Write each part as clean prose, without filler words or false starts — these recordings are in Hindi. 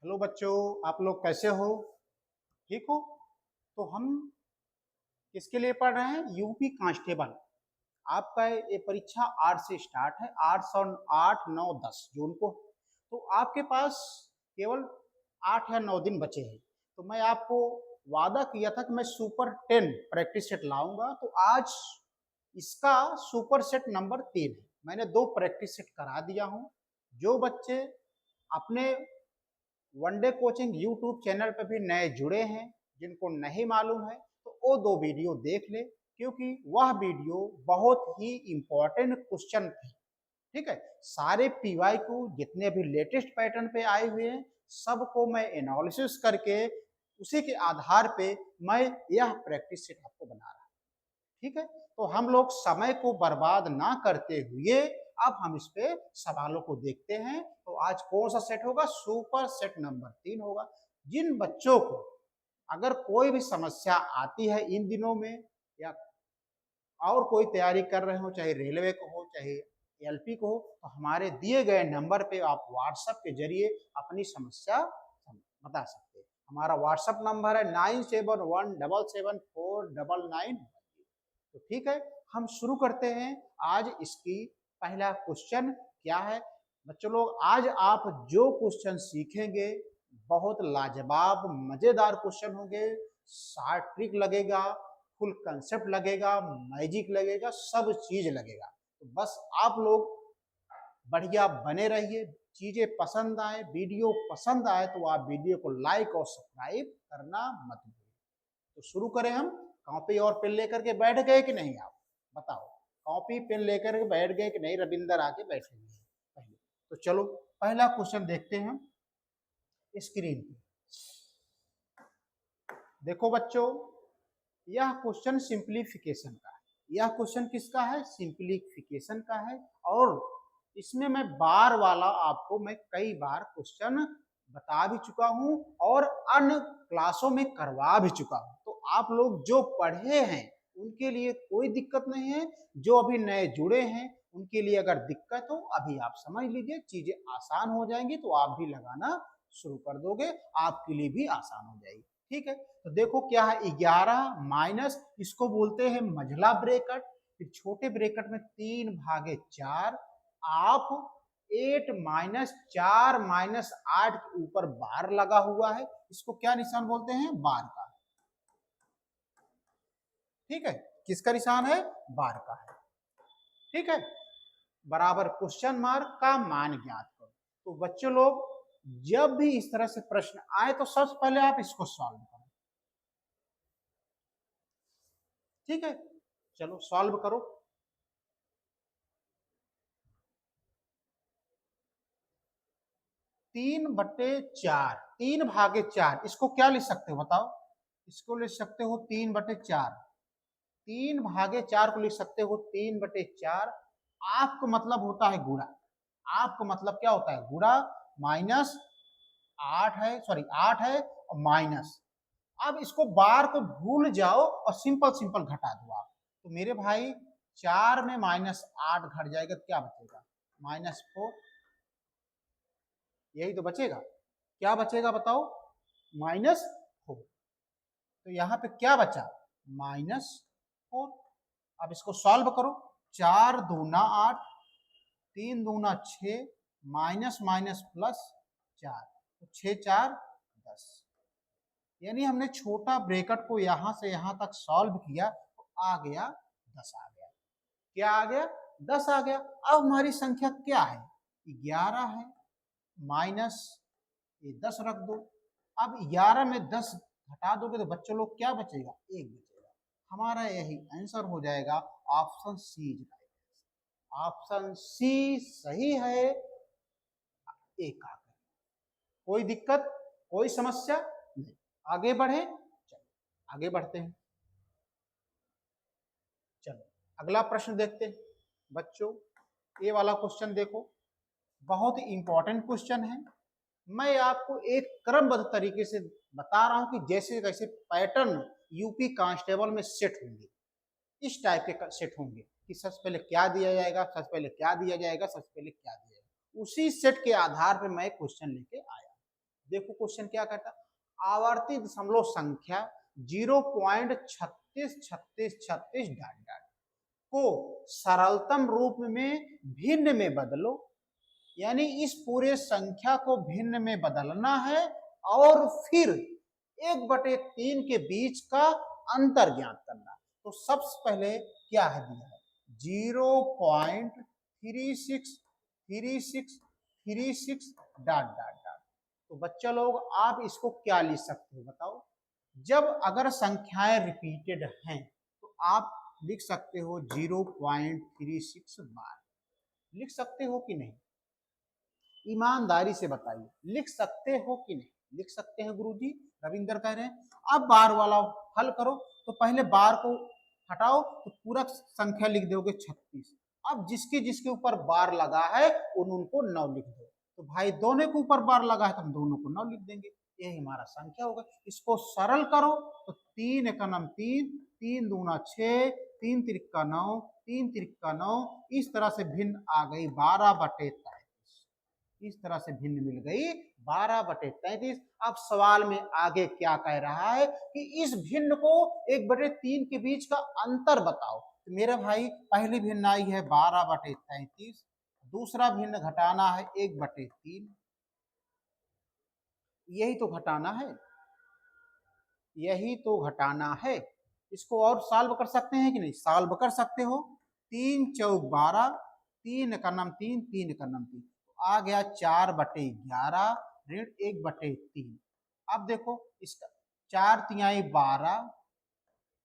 हेलो बच्चों, आप लोग कैसे हो? ठीक हो? तो हम किसके लिए पढ़ रहे हैं? UP constable. आपका ये परीक्षा 8 से स्टार्ट है, 8 9 10 जून को। तो आपके पास केवल 8 या 9 दिन बचे हैं। तो मैं आपको वादा किया था कि मैं सुपर 10 प्रैक्टिस सेट लाऊंगा। तो आज इसका सुपर सेट नंबर 3 है। मैंने 2 प्रैक्टिस सेट करा दिया हूं। जो बच्चे अपने वनडे कोचिंग यूट्यूब चैनल पर भी नए जुड़े हैं, जिनको नहीं मालूम है, तो वो 2 वीडियो देख ले, क्योंकि वह वीडियो बहुत ही इंपॉर्टेंट क्वेश्चन थे। ठीक है, सारे पीवाई को जितने भी लेटेस्ट पैटर्न पे आए हुए हैं, सबको मैं एनालिसिस करके उसी के आधार पे मैं यह प्रैक्टिस सेट आपको बना रहा हूं। ठीक है, तो हम लोग समय को बर्बाद ना करते हुए अब हम इस पे सवालों को देखते हैं। तो आज कौन सा सेट होगा? सुपर सेट नंबर 3 होगा। जिन बच्चों को अगर कोई भी समस्या आती है इन दिनों में, या और कोई तैयारी कर रहे हो, चाहे रेलवे को हो चाहे एलपी को हो, तो हमारे दिए गए नंबर पे आप व्हाट्सएप के जरिए अपनी समस्या बता सकते हैं। हमारा व्हाट्सएप नंबर है 97177499। तो ठीक है, हम शुरू करते हैं। आज इसकी पहला क्वेश्चन क्या है बच्चों लोग? आज आप जो क्वेश्चन सीखेंगे बहुत लाजवाब मजेदार क्वेश्चन होंगे। शार्ट ट्रिक लगेगा, फुल कंसेप्ट लगेगा, मैजिक लगेगा, सब चीज लगेगा। तो बस आप लोग बढ़िया बने रहिए। चीजें पसंद आए, वीडियो पसंद आए तो आप वीडियो को लाइक और सब्सक्राइब करना मत भूलिए। तो शुरू करें हम। कॉपी और पेन लेकर के बैठ गए कि नहीं? आप बताओ, कॉपी पेन लेकर के बैठ गए कि नहीं? रविंदर आके बैठे हुए हैं पहले। तो चलो पहला क्वेश्चन देखते हैं स्क्रीन पे। देखो बच्चों, यह क्वेश्चन सिंप्लीफिकेशन का है। यह क्वेश्चन किसका है? सिंप्लीफिकेशन का है। और इसमें मैं बार वाला आपको मैं कई बार क्वेश्चन बता भी चुका हूं और अन्य क्लासों में करवा भी चुका हूं। तो आप लोग जो पढ़े हैं उनके लिए कोई दिक्कत नहीं है। जो अभी नए जुड़े हैं उनके लिए अगर दिक्कत हो, अभी आप समझ लीजिए, चीजें आसान हो जाएंगी तो आप भी लगाना शुरू कर दोगे, आपके लिए भी आसान हो जाएगी। ठीक है, तो देखो क्या है, 11 माइनस, इसको बोलते हैं मझला ब्रेकेट। फिर छोटे ब्रेकेट में 3/4। आप 8 माइनस 4 माइनस 8 के ऊपर बार लगा हुआ है, इसको क्या निशान बोलते हैं? बार का। ठीक है, किसका निशान है? बार का है। ठीक है, बराबर क्वेश्चन मार्क का मान ज्ञात करो। तो बच्चों लोग जब भी इस तरह से प्रश्न आए तो सबसे पहले आप इसको सॉल्व करो। ठीक है, चलो सॉल्व करो। 3/4, 3/4, इसको क्या लिख सकते हो बताओ? इसको लिख सकते हो 3/4। 3/4 को लिख सकते हो 3/4। आपका मतलब होता है गुणा। आपका मतलब क्या होता है? गुणा। माइनस 8 है, सॉरी 8 है और माइनस। अब इसको बार को भूल जाओ और सिंपल सिंपल घटा दो आप। तो मेरे भाई 4 में -8 घट जाएगा तो क्या बचेगा? -4। यही तो बचेगा। क्या बचेगा बताओ? -4। तो यहाँ पे क्या बचा? -4। अब इसको सॉल्व करो। 4 दूना 8, 3 दूना 6, माइनस माइनस प्लस 4, तो 6 4 10। यानी हमने छोटा ब्रैकेट को यहां से यहां तक सॉल्व किया तो आ गया 10 आ गया। क्या आ गया? 10 आ गया। अब हमारी संख्या क्या है? 11 है। माइनस ये 10 रख दो। अब 11 में 10 घटा दोगे तो बच्चों लोग क्या बचेगा? 1 बचेगा। हमारा यही आंसर हो जाएगा। Option C. ऑप्शन सी सही है। एक आ गया। कोई दिक्कत, कोई समस्या नहीं। आगे बढ़े, चलो आगे बढ़ते हैं। चलो अगला प्रश्न देखते हैं बच्चों। ये वाला क्वेश्चन देखो, बहुत ही इंपॉर्टेंट क्वेश्चन है। मैं आपको एक क्रमबद्ध तरीके से बता रहा हूं कि जैसे जैसे पैटर्न यूपी कांस्टेबल में सेट होंगे, इस टाइप के सेट होंगे कि सबसे पहले क्या दिया जाएगा, सबसे पहले क्या दिया जाएगा, सबसे पहले क्या दिया जाएगा। उसी सेट के आधार पर मैं क्वेश्चन लेके आया। देखो क्वेश्चन क्या कहता है, आवर्ती दशमलव संख्या 0.363636 डॉट डॉट को सरलतम रूप में भिन्न में बदलो, यानी इस पूरे संख्या को भिन्न में बदलना है और फिर 1/3 के बीच का अंतर ज्ञात करना। तो सबसे पहले क्या है दिया है 0.363636 डॉट डॉट डॉट। तो बच्चा लोग आप इसको क्या लिख सकते हो बताओ, जब अगर संख्याएं रिपीटेड हैं तो आप लिख सकते हो 0.36 बार, लिख सकते हो कि नहीं, ईमानदारी से बताइए, लिख सकते हो कि नहीं? लिख सकते हैं गुरुजी, रविंदर कह रहे हैं। अब बार वाला हल करो, तो पहले बार को हटाओ तो पूरा संख्या लिख दोगे 36। अब जिसके जिसके ऊपर बार लगा है उनको 9 लिख दो। तो भाई दोनों के ऊपर बार लगा है तो हम दोनों को 9 लिख देंगे, यही हमारा संख्या होगा। इसको सरल करो तो 3 एकम 3, 3 दूना 6, 3 तिरिक्का 9, 3 तिरिक्का 9, इस तरह से भिन्न आ गई 12/33। इस तरह से भिन्न मिल गई 12/33। अब सवाल में आगे क्या कह रहा है कि इस भिन्न को 1/3 के बीच का अंतर बताओ। तो मेरे भाई पहली भिन्न आई है 12/33, दूसरा भिन्न घटाना है 1/3, यही तो घटाना है, यही तो घटाना है। इसको और सॉल्व कर सकते हैं कि नहीं, सॉल्व कर सकते हो। 3 चौक 12, 3 एकम 3, 3 एकम 3, आ गया 4/11 ऋण 1/3। अब देखो इसका 4 तिहाई 12,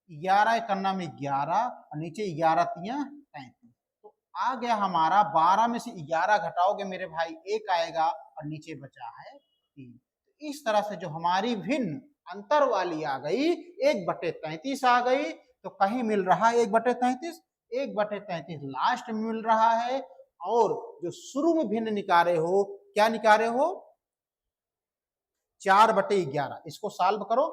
11 एकन्ना में 11 और नीचे 11 तिया 33। तो आ गया हमारा 12 में से 11 घटाओगे मेरे भाई 1 आएगा और नीचे बचा है 3। तो इस तरह से जो हमारी भिन्न अंतर वाली आ गई 1/33 आ गई। तो कहीं मिल रहा है 1/33, 1/33 लास्ट में मिल रहा है। और जो शुरू में भिन्न निकाले हो, क्या निकाले हो 4/11, इसको सॉल्व करो,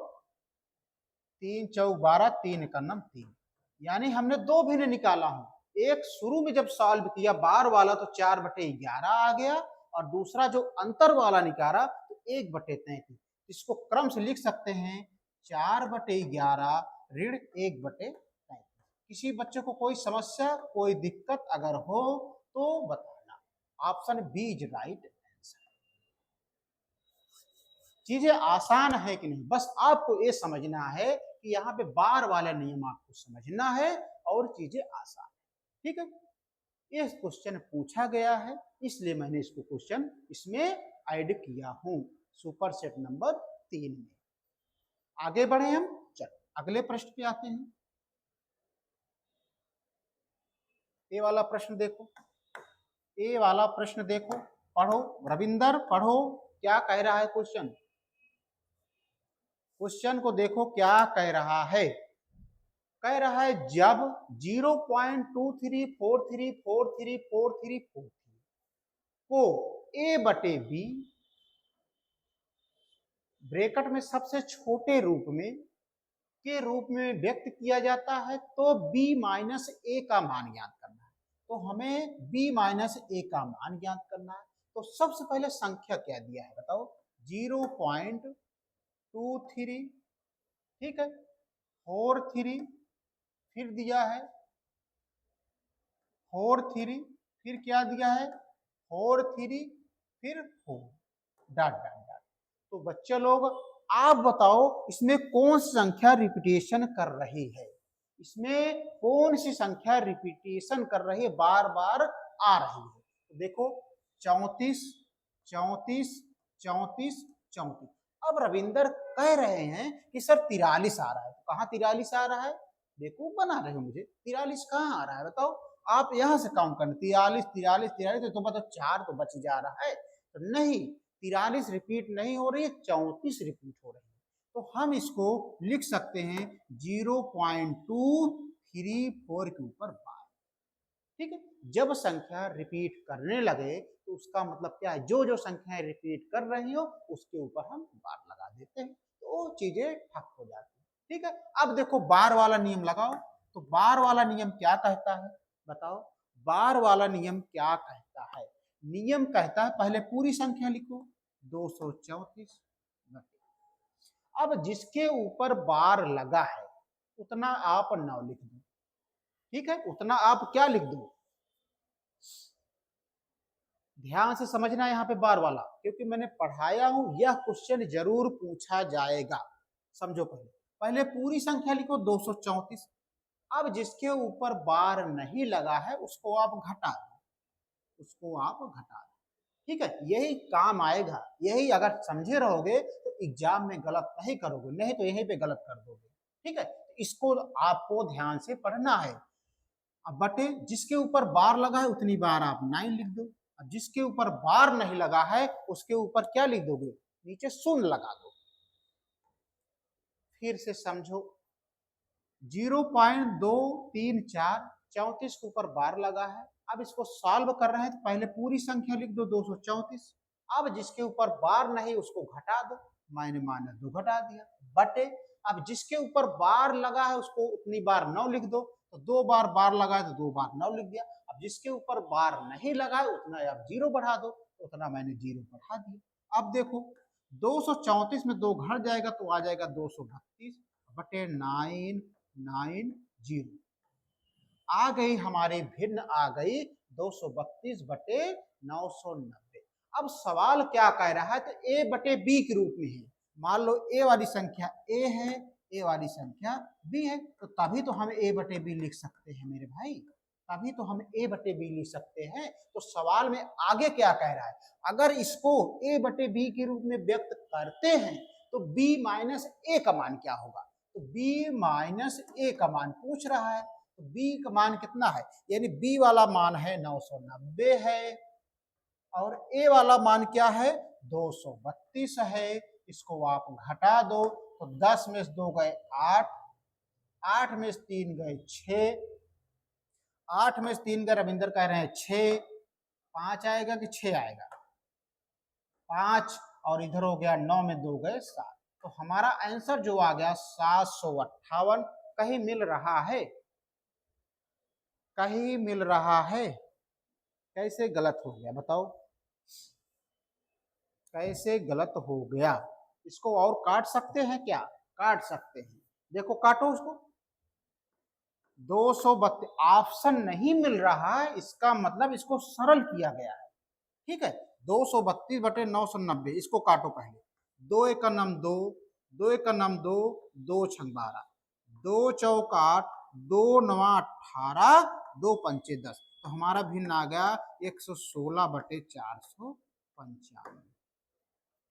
3 चौक 12, 3 एकम 3, यानी हमने 2 भिन्न निकाला हूं। एक शुरू में जब सॉल्व किया बार वाला तो 4/11 आ गया और दूसरा जो अंतर वाला निकाला तो 1/33। इसको क्रम से लिख सकते हैं 4/11 ऋण 1/33। किसी बच्चे को कोई समस्या कोई दिक्कत अगर हो तो बताना, option B is right answer. चीजें आसान है कि नहीं, बस आपको ये समझना है कि यहाँ पे बार वाला नियम आपको समझना है और चीजें आसान है। ठीक है, ये क्वेश्चन पूछा गया है इसलिए मैंने इसको क्वेश्चन इसमें ऐड किया हूं सुपर सेट नंबर 3 में। आगे बढ़े हम, चलो अगले प्रश्न पे आते हैं। ये वाला प्रश्न देखो, ये वाला प्रश्न देखो, पढ़ो रविंदर पढ़ो, क्या कह रहा है क्वेश्चन, क्वेश्चन को देखो क्या कह रहा है। कह रहा है जब 0.2343434343 को a/b ब्रैकेट में सबसे छोटे रूप में के रूप में व्यक्त किया जाता है तो b माइनस a का मान ज्ञात करना है। तो हमें b माइनस a का मान ज्ञात करना है। तो सबसे पहले संख्या क्या दिया है बताओ, 0.23, ठीक है, 43, फिर दिया है 43, फिर क्या दिया है 43, फिर 4 डॉट डॉट डॉट। तो बच्चे लोग आप बताओ इसमें कौन सी संख्या रिपीटेशन कर रही है, इसमें कौन सी संख्या रिपीटेशन कर रही है, बार बार आ रही है। तो देखो 34 34 34 34। अब रविंदर कह रहे हैं कि सर 43 आ रहा है, तो कहाँ 43 आ रहा है, देखो बना रहे हो मुझे, 43 कहाँ आ रहा है बताओ, आप यहां से काउंट करना 43 43 43, तो बताओ 4 तो बच जा रहा है। तो नहीं, 43 रिपीट नहीं हो रही है, 34 रिपीट हो रही है। तो हम इसको लिख सकते हैं 0.234 के ऊपर बार। ठीक है, जब संख्या रिपीट करने लगे तो उसका मतलब क्या है, जो जो संख्याएं रिपीट कर रही हो उसके ऊपर हम बार लगा देते हैं तो चीजें ठप हो जाती है। ठीक है, अब देखो बार वाला नियम लगाओ। तो बार वाला नियम क्या कहता है बताओ, बार वाला नियम क्या कहता है, नियम कहता है पहले पूरी संख्या लिखो 234 बटे, अब जिसके ऊपर बार लगा है उतना आप 9 लिख दो। ठीक है, उतना आप क्या लिख दो, ध्यान से समझना यहाँ पे बार वाला, क्योंकि मैंने पढ़ाया हूं, यह क्वेश्चन जरूर पूछा जाएगा। समझो, पहले पहले पूरी संख्या लिखो 234। अब जिसके ऊपर बार नहीं लगा है उसको आप घटा दो, उसको आप घटा दो। ठीक है, यही काम आएगा, यही अगर समझे रहोगे तो एग्जाम में गलत नहीं करोगे, नहीं तो यहीं पे गलत कर दोगे। ठीक है, इसको आपको ध्यान से पढ़ना है। अब बटे जिसके ऊपर बार लगा है उतनी बार आप 9 लिख दो। अब जिसके ऊपर बार नहीं लगा है उसके ऊपर क्या लिख दोगे, नीचे शून्य लगा दो। फिर से समझो, 0.234, 34 के ऊपर बार लगा है। अब इसको सॉल्व कर रहे हैं तो पहले पूरी संख्या लिख दो 234। अब जिसके ऊपर बार नहीं उसको घटा दो, मैंने माइनस 2 घटा दिया, बटे अब जिसके ऊपर बार लगा है उसको उतनी बार 9 लिख दो, तो 2 बार बार लगा है तो 2 बार 9 लिख दिया। अब जिसके ऊपर बार नहीं लगा है उतना आप 0 बढ़ा दो, तो उतना मैंने 0 बढ़ा दिया। अब देखो 234 में 2 घट जाएगा तो आ जाएगा 232 बटे 990। आ गई हमारी भिन्न, आ गई 232 बटे 990। अब सवाल क्या कह रहा है, तो ए बटे बी के रूप में है। मान लो ए वाली संख्या ए है, ए वाली संख्या बी है, तो तभी तो हम ए बटे बी लिख सकते हैं मेरे भाई, तभी तो हम ए बटे बी लिख सकते हैं। तो सवाल में आगे क्या कह रहा है, अगर इसको ए बटे बी के रूप में व्यक्त करते हैं तो बी माइनस ए का मान क्या होगा, तो बी माइनस ए का मान पूछ रहा है। तो बी का मान कितना है, यानी बी वाला मान है 990 है, और ए वाला मान क्या है 232 है। इसको आप घटा दो तो 10 में से 2 गए 8, 8 में से 3 गए 6, 8 में से 3 गए, रविंदर कह रहे हैं 6, 5 आएगा कि 6 आएगा, 5, और इधर हो गया 9 में 2 गए 7। तो हमारा आंसर जो आ गया 758। कहीं मिल रहा है, कहीं मिल रहा है, कैसे गलत हो गया बताओ, कैसे गलत हो गया। इसको और काट सकते हैं क्या, काट सकते हैं, देखो काटो उसको। 232 ऑप्शन नहीं मिल रहा है, इसका मतलब इसको सरल किया गया है। ठीक है, 232 बटे 990, इसको काटो पहले। 2 एक का नाम 2, 2 एक का नाम 2, 2 छंग 12, 2 चौक 8, 2 नवा 18, 2 पंचे 10। तो हमारा भिन्न आ गया 116 बटे 495।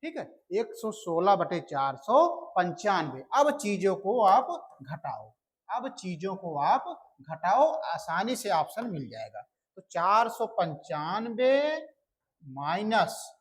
ठीक है, 116 बटे 495। अब चीजों को आप घटाओ, अब चीजों को आप घटाओ, आसानी से ऑप्शन मिल जाएगा। तो 495 माइनस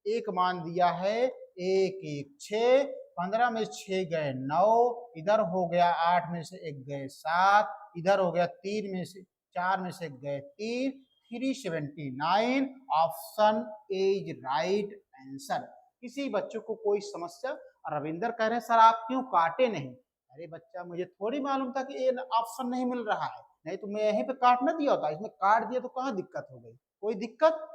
एक मान दिया है 1 1 6, 15 में 6 गए 9, इधर हो गया 8 में से 1 गए 7, इधर हो गया 3 में से 4 में से 1 गए 3, 379। Option A is right answer. किसी बच्चों को कोई समस्या, रविंदर कह रहे हैं सर आप क्यों काटे नहीं, अरे बच्चा मुझे थोड़ी मालूम था कि ये ऑप्शन नहीं मिल रहा है, नहीं तो मैं यहीं पे काट ना दिया होता, इसमें काट दिया तो कहाँ दिक्कत हो गई, कोई दिक्कत।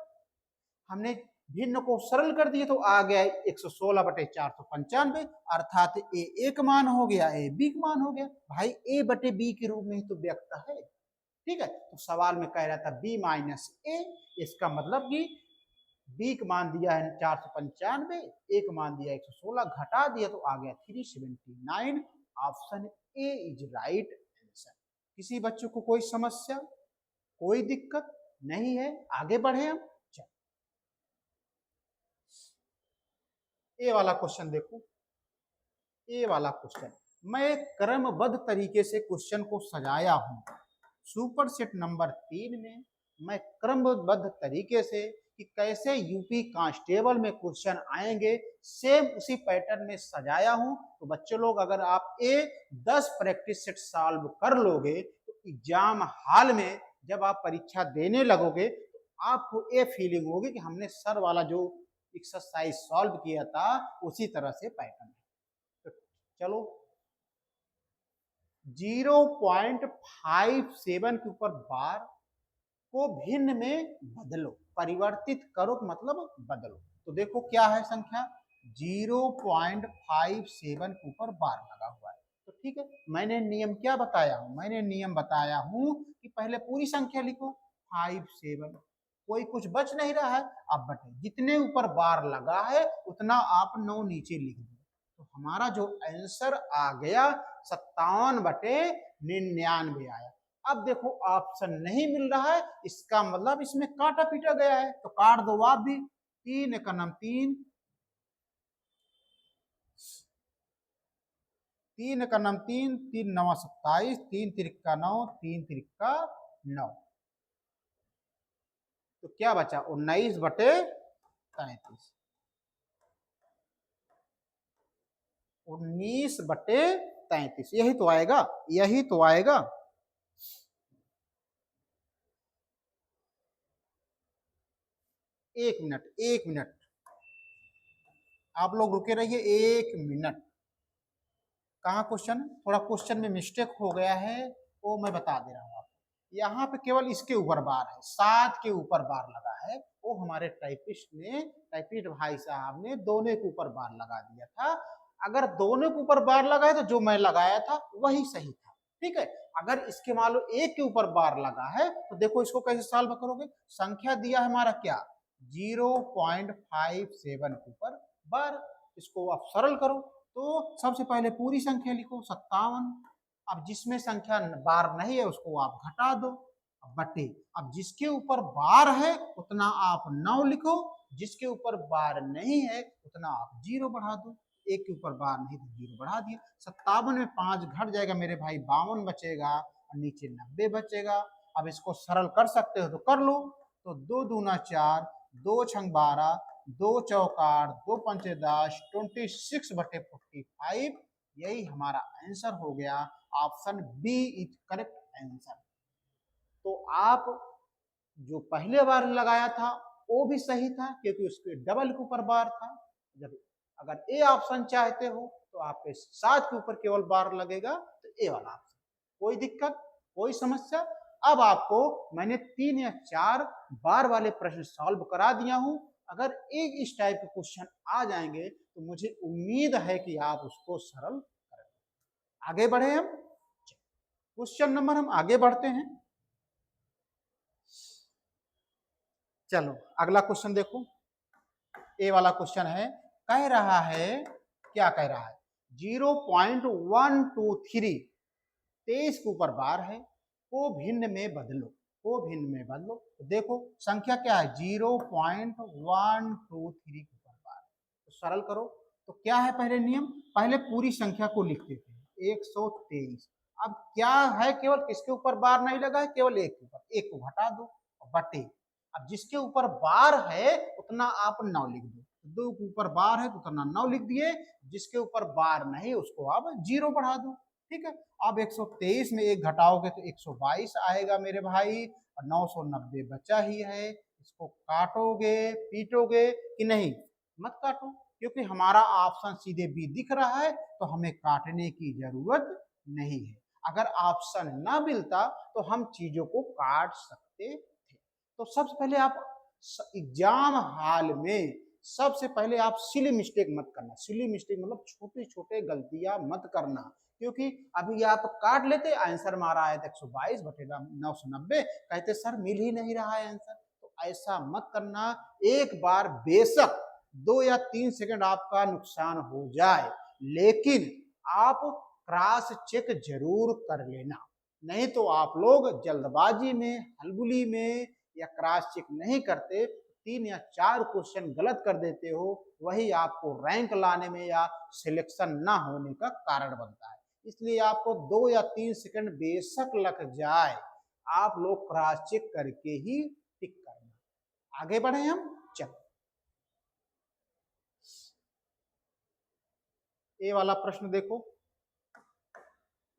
हमने भिन्न को सरल कर दिए तो आ गया 116 बटे 495, अर्थात ए एक मान हो गया, ए बी का मान हो गया। भाई ए बटे बी के रूप में ही तो व्यक्त है। ठीक है, तो सवाल में कह रहा था बी माइनस ए, इसका मतलब कि बी का मान दिया है 495, ए का मान दिया 116, घटा दिया तो आ गया 379। Option A is right answer. किसी बच्चों को कोई समस्या, कोई दिक्कत नहीं है, आगे बढ़े हम। ए वाला क्वेश्चन देखो, ए वाला क्वेश्चन मैं क्रमबद्ध तरीके से क्वेश्चन को सजाया हूं। सुपर सेट नंबर 3 में मैं क्रमबद्ध तरीके से कि कैसे यूपी कांस्टेबल में क्वेश्चन आएंगे, सेम उसी पैटर्न में सजाया हूं। तो बच्चों लोग अगर आप ए 10 प्रैक्टिस सेट सॉल्व कर लोगे तो एग्जाम हॉल में जब आप परीक्षा देने लगोगे तो आपको ये फीलिंग होगी कि हमने सर वाला जो एक्सरसाइज सॉल्व किया था उसी तरह से पैटर्न है। तो चलो 0.57 के ऊपर बार को भिन्न में बदलो, परिवर्तित करो मतलब बदलो। तो देखो क्या है संख्या 0.57 के ऊपर बार लगा हुआ है। तो ठीक है, मैंने नियम क्या बताया हूं, मैंने नियम बताया हूं कि पहले पूरी संख्या लिखो 57, कोई कुछ बच नहीं रहा है, अब बटे जितने ऊपर बार लगा है उतना आप 9 नीचे लिख दो। तो हमारा जो आंसर आ गया 57/99 आया। अब देखो ऑप्शन नहीं मिल रहा है, इसका मतलब इसमें काटा पीटा गया है, तो काट दो आप भी। 3 का नाम 3, 3 का नाम 3, 3 9 27, 3 तिरका 9, 3 तिरका 9, तो क्या बचा 19/33, 19/33, यही तो आएगा, यही तो आएगा। एक मिनट, एक मिनट, आप लोग रुके रहिए 1 मिनट। कहाँ क्वेश्चन, थोड़ा क्वेश्चन में मिस्टेक हो गया है, वो मैं बता दे रहा हूँ आपको। यहाँ पे केवल इसके ऊपर बार है, 7 के ऊपर बार लगा है, वो हमारे टाइपिस्ट भाई साहब ने दोनों के ऊपर बार लगा दिया था। अगर दोनों के ऊपर बार लगा है तो जो मैं लगाया था वही सही था, ठीक है। अगर इसके मान लो एक के ऊपर बार लगा है तो देखो इसको कैसे सॉल्व करोगे। संख्या दिया है हमारा क्या 0.57 के ऊपर बार, इसको आप सरल करो। तो सबसे पहले पूरी संख्या लिखो 57, अब जिसमें संख्या बार नहीं है उसको आप घटा दो, बटे अब जिसके ऊपर बार है उतना आप 9 लिखो, जिसके ऊपर बार नहीं है उतना आप 0 बढ़ा दो। एक के ऊपर बार नहीं तो 0 बढ़ा दिया। 57 में 5 घट जाएगा मेरे भाई, 52 बचेगा और नीचे 90 बचेगा। अब इसको सरल कर सकते हो तो कर लो। तो 2 दूना 4, 2 छंग 12, 2 चौक 8, 2 पंचे 10, 26/45, यही हमारा आंसर हो गया। Option B is correct answer. तो आप जो पहले बार लगाया था वो भी सही था क्योंकि उसके डबल के ऊपर बार था। जब अगर ए ऑप्शन चाहते हो तो आपके 7 के ऊपर केवल बार लगेगा, तो ए वाला ऑप्शन, कोई दिक्कत, कोई समस्या। अब आपको मैंने 3 या 4 बार वाले प्रश्न सॉल्व करा दिया हूं। अगर एक इस टाइप के क्वेश्चन आ जाएंगे तो मुझे उम्मीद है कि आप उसको सरल करेंगे। आगे बढ़े हम, क्वेश्चन नंबर हम आगे बढ़ते हैं। चलो अगला क्वेश्चन देखो, ए वाला क्वेश्चन है, कह रहा है, क्या कह रहा है 0.123, 23 के ऊपर बार है, को भिन्न में बदलो, को भिन्न में बदलो। तो देखो संख्या क्या है 0.123 के ऊपर बार, तो सरल करो। तो क्या है पहले नियम, पहले पूरी संख्या को लिख देते हैं 123। अब क्या है, केवल किसके ऊपर बार नहीं लगा है, केवल एक के ऊपर, एक को घटा दो बटे अब जिसके ऊपर बार है उतना आप 9 लिख दो, 2 के ऊपर बार है तो उतना 9 लिख दिए, जिसके ऊपर बार नहीं उसको आप 0 बढ़ा दो, ठीक है। अब 123 में एक घटाओगे तो 122 आएगा मेरे भाई, और 990 बचा ही है। इसको काटोगे पीटोगे कि नहीं, मत काटो, क्योंकि हमारा ऑप्शन सीधे बी दिख रहा है, तो हमें काटने की जरूरत नहीं है। अगर ऑप्शन ना मिलता तो हम चीजों को काट सकते थे। तो सबसे पहले आप एग्जाम हॉल में सबसे पहले आप सिली मिस्टेक मत करना। सिली मिस्टेक मतलब छोटे छोटे गलतियां मत करना, क्योंकि अभी आप काट लेते, आंसर मारा है 122/990, कहते सर मिल ही नहीं रहा है आंसर। तो ऐसा मत करना। एक बार बेशक 2 या 3 सेकंड आपका नुकसान हो जाए, लेकिन आप क्रॉस चेक जरूर कर लेना, नहीं तो आप लोग जल्दबाजी में, हलबुली में या क्रॉस चेक नहीं करते, 3 या 4 क्वेश्चन गलत कर देते हो, वही आपको रैंक लाने में या सिलेक्शन ना होने का कारण बनता है। इसलिए आपको 2 या 3 सेकंड बेशक लग जाए, आप लोग क्रॉस चेक करके ही टिक करना। आगे बढ़े हम, चलो ए वाला प्रश्न देखो,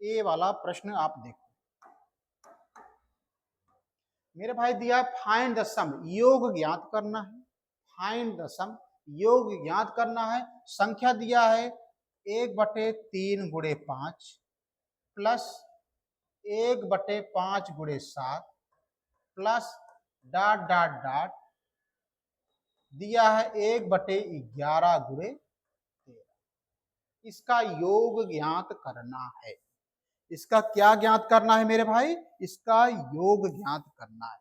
ए वाला प्रश्न आप देखो मेरे भाई, दिया है फाइंड द सम, योग ज्ञात करना है। फाइंड द सम, योग ज्ञात करना है। संख्या दिया है 1/3 गुणे 5 प्लस 1/5 गुणे 7 प्लस डॉट डॉट डॉट दिया है 1/11 गुणे 13। इसका योग ज्ञात करना है। इसका क्या ज्ञात करना है मेरे भाई? इसका योग ज्ञात करना है।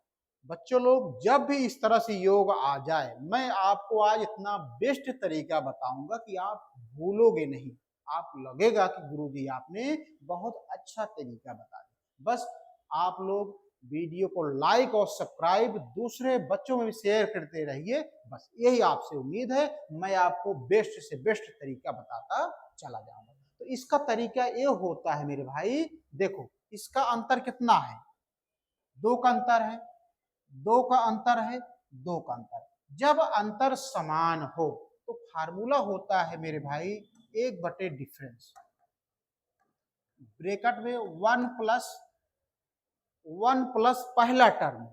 बच्चों लोग जब भी इस तरह से योग आ जाए, मैं आपको आज इतना बेस्ट तरीका बताऊंगा कि आप भूलोगे नहीं। आप लगेगा कि गुरुजी आपने बहुत अच्छा तरीका बता दिया। बस आप लोग वीडियो को लाइक और सब्सक्राइब दूसरे बच्चों में भी शेयर करते रहिए। बस यही आपसे उम्मीद है। मैं आपको बेस्ट से बेस्ट तरीका बताता चला जाऊंगा। तो इसका तरीका ये होता है मेरे भाई, देखो इसका अंतर कितना है? 2 का अंतर है, 2 का अंतर है, 2 का अंतर। जब अंतर समान हो तो फार्मूला होता है मेरे भाई 1/डिफरेंस। ब्रैकेट में 1 प्लस पहला term,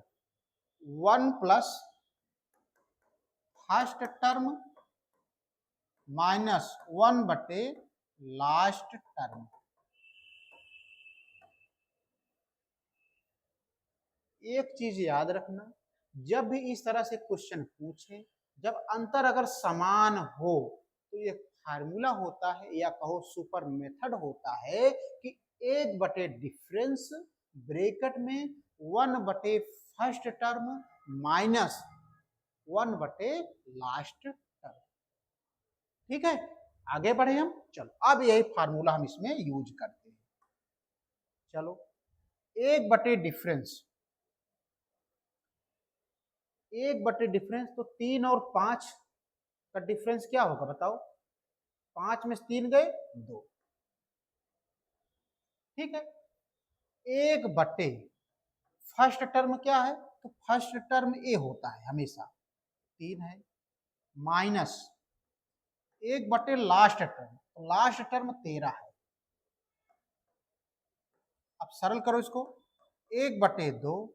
1 plus first term minus 1/लास्ट टर्म। एक चीज याद रखना, जब भी इस तरह से क्वेश्चन पूछे, जब अंतर अगर समान हो तो ये फार्मूला होता है या कहो सुपर मेथड होता है कि 1/डिफरेंस ब्रैकेट में 1/फर्स्ट टर्म माइनस 1/लास्ट टर्म। ठीक है, आगे बढ़े हम। चलो अब यही फार्मूला हम इसमें यूज करते हैं। चलो 1/डिफरेंस, 1/डिफरेंस तो 3 और 5 का डिफरेंस क्या होगा बताओ? 5 में से 3 गए 2। ठीक है, 1/, फर्स्ट टर्म क्या है? तो फर्स्ट टर्म ए होता है हमेशा, 3 है, माइनस 1/, लास्ट टर्म, तो लास्ट टर्म 13 है। अब सरल करो इसको, 1/2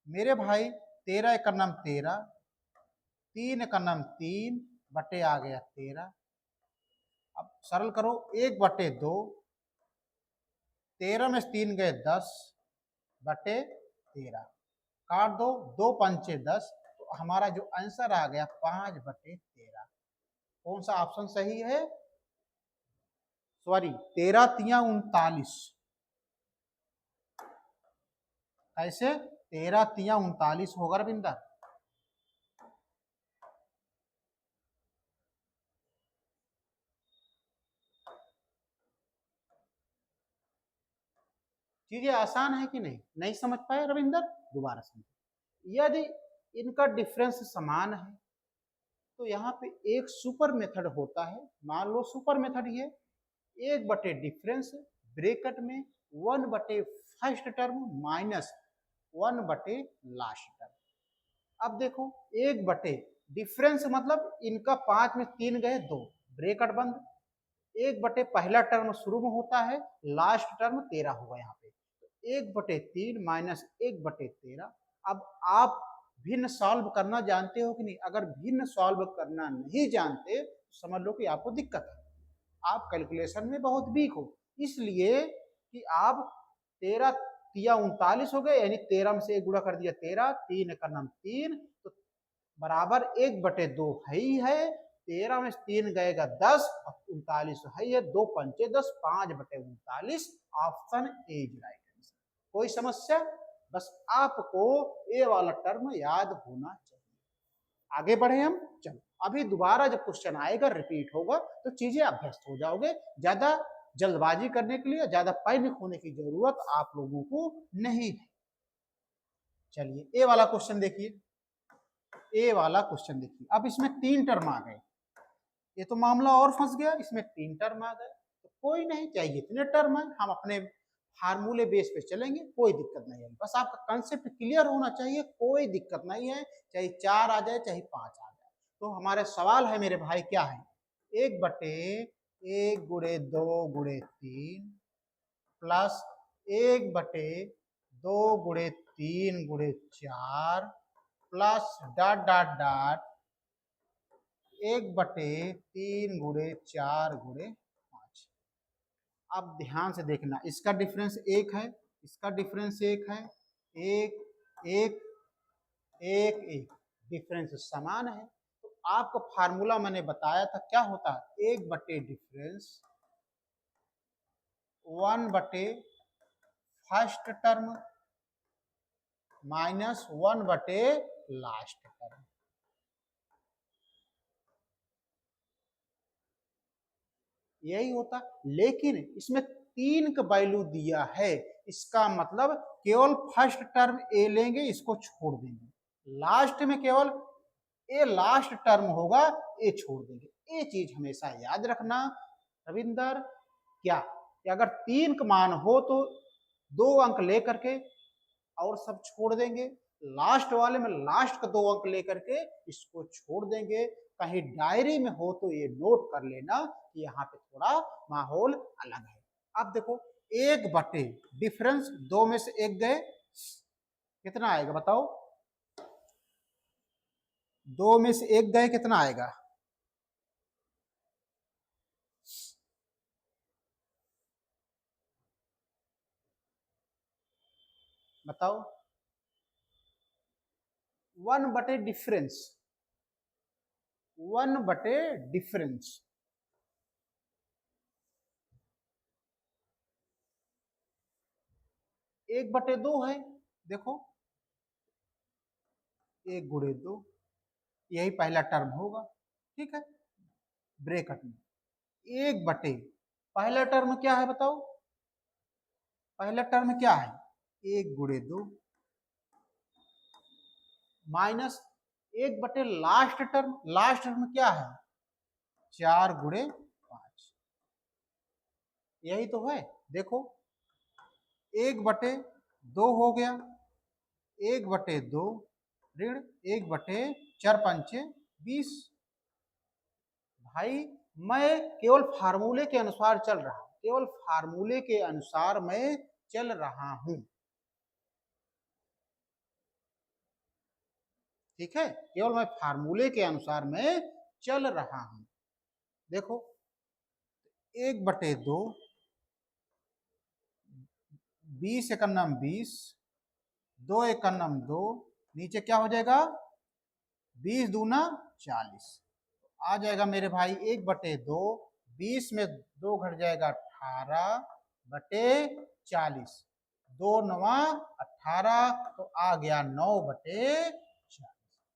मेरे भाई, 13 का नाम 13, 3 का नाम 3 बटे आ गया 13। अब सरल करो, 1/2, 13 में से 3 गए 10 बटे 13, काट दो, 2 पंचे 10, तो हमारा जो आंसर आ गया 5/13। कौन सा ऑप्शन सही है? सॉरी, 13 तिया 39। कैसे? 13 तिया 39 होगा रविंदर। चीजें आसान है कि नहीं? नहीं समझ पाए रविंदर? दोबारा समझ। यदि इनका डिफरेंस समान है तो यहाँ पे एक सुपर मेथड होता है। मान लो सुपर मेथड ये 1/डिफरेंस ब्रैकेट में 1/फर्स्ट टर्म माइनस 1/लास्ट टर्म। अब देखो 1/डिफरेंस मतलब इनका 5 में 3 गए 2, ब्रैकेट बंद, 1/पहला टर्म शुरू में होता है, लास्ट टर्म 13 होगा यहाँ पे, 1/3 माइनस 1/13। अब आप भिन्न सॉल्व करना जानते हो कि नहीं? अगर भिन्न सॉल्व करना नहीं जानते तो समझ लो कि आपको दिक्कत है, आप कैलकुलेशन में बहुत वीक हो। इसलिए कि आप 13 तिया 39 हो गए, यानी 13 में से 1 गुणा कर दिया 13, 3 का नाम 3, तो बराबर 1/2 है ही है। 13 में 3 गएगा 10 और 39 है ही है, 2 पंचे 10, 5/39। Option A is right answer. कोई समस्या? बस आपको ए वाला टर्म याद होना चाहिए। आगे बढ़े हम। चलो अभी दोबारा जब क्वेश्चन आएगा, रिपीट होगा, तो चीजें अभ्यस्त हो जाओगे। ज्यादा जल्दबाजी करने के लिए, ज्यादा पैनिक होने की जरूरत आप लोगों को नहीं है। चलिए ए वाला क्वेश्चन देखिए, ए वाला क्वेश्चन देखिए। अब इसमें 3 टर्म आ गए, ये तो मामला और फंस गया, इसमें 3 टर्म आ गए। तो कोई नहीं, चाहे जितने टर्म है हम अपने फार्मूले बेस पे चलेंगे, कोई दिक्कत नहीं है। बस आपका कंसेप्ट क्लियर होना चाहिए, कोई दिक्कत नहीं है, चाहे 4 आ जाए चाहे 5 आ जाए। तो हमारे सवाल है मेरे भाई क्या है? 1/1 गुणे 2 गुणे 3 प्लस 1/2 गुणे 3 गुणे 4 प्लस डॉट डॉट डॉट 1/3 गुणे 4 गुणे 5। अब ध्यान से देखना, इसका डिफरेंस 1 है, इसका डिफरेंस 1 है, 1 1 1 1, डिफरेंस समान है, तो आपको फार्मूला मैंने बताया था, क्या होता है, 1 बटे डिफरेंस 1 बटे फर्स्ट टर्म माइनस 1 बटे लास्ट टर्म। यही होता, लेकिन इसमें 3 का वैल्यू दिया है, इसका मतलब केवल फर्स्ट टर्म ए लेंगे, इसको छोड़ देंगे, लास्ट में केवल ए लास्ट टर्म होगा, ए छोड़ देंगे। ये चीज हमेशा याद रखना रविंदर, क्या कि अगर 3 का मान हो तो 2 अंक लेकर के और सब छोड़ देंगे, लास्ट वाले में लास्ट का 2 अंक लेकर के इसको छोड़ देंगे। कहीं डायरी में हो तो ये नोट कर लेना कि यहाँ पे थोड़ा माहौल अलग है। अब देखो 1 बटे डिफरेंस 2 में से 1 गए, कितना आएगा बताओ, 2 में से 1 गए कितना आएगा, बताओ। 1 बटे डिफरेंस, 1 बटे डिफरेंस, 1/2 है, देखो 1 × 2, यही पहला टर्म होगा, ठीक है, ब्रैकेट में 1 बटे पहला टर्म क्या है बताओ, पहला टर्म क्या है, 1 × 2 माइनस 1 बटे लास्ट टर्म क्या है, 4 × 5, यही तो है। देखो 1/2 हो गया, 1/2 ऋण 1/4×5=20। भाई मैं केवल फार्मूले के अनुसार चल रहा हूं, केवल फार्मूले के अनुसार मैं चल रहा हूं, ठीक है, केवल मैं फार्मूले के अनुसार मैं चल रहा हूं। देखो 1/2, 20 एकम 20, 2 एकम 2, नीचे क्या हो जाएगा, 20 दूना 40, आ जाएगा मेरे भाई 1/2, 20 में 2 घट जाएगा 18/40, 2 9 18, तो आ गया 9/40।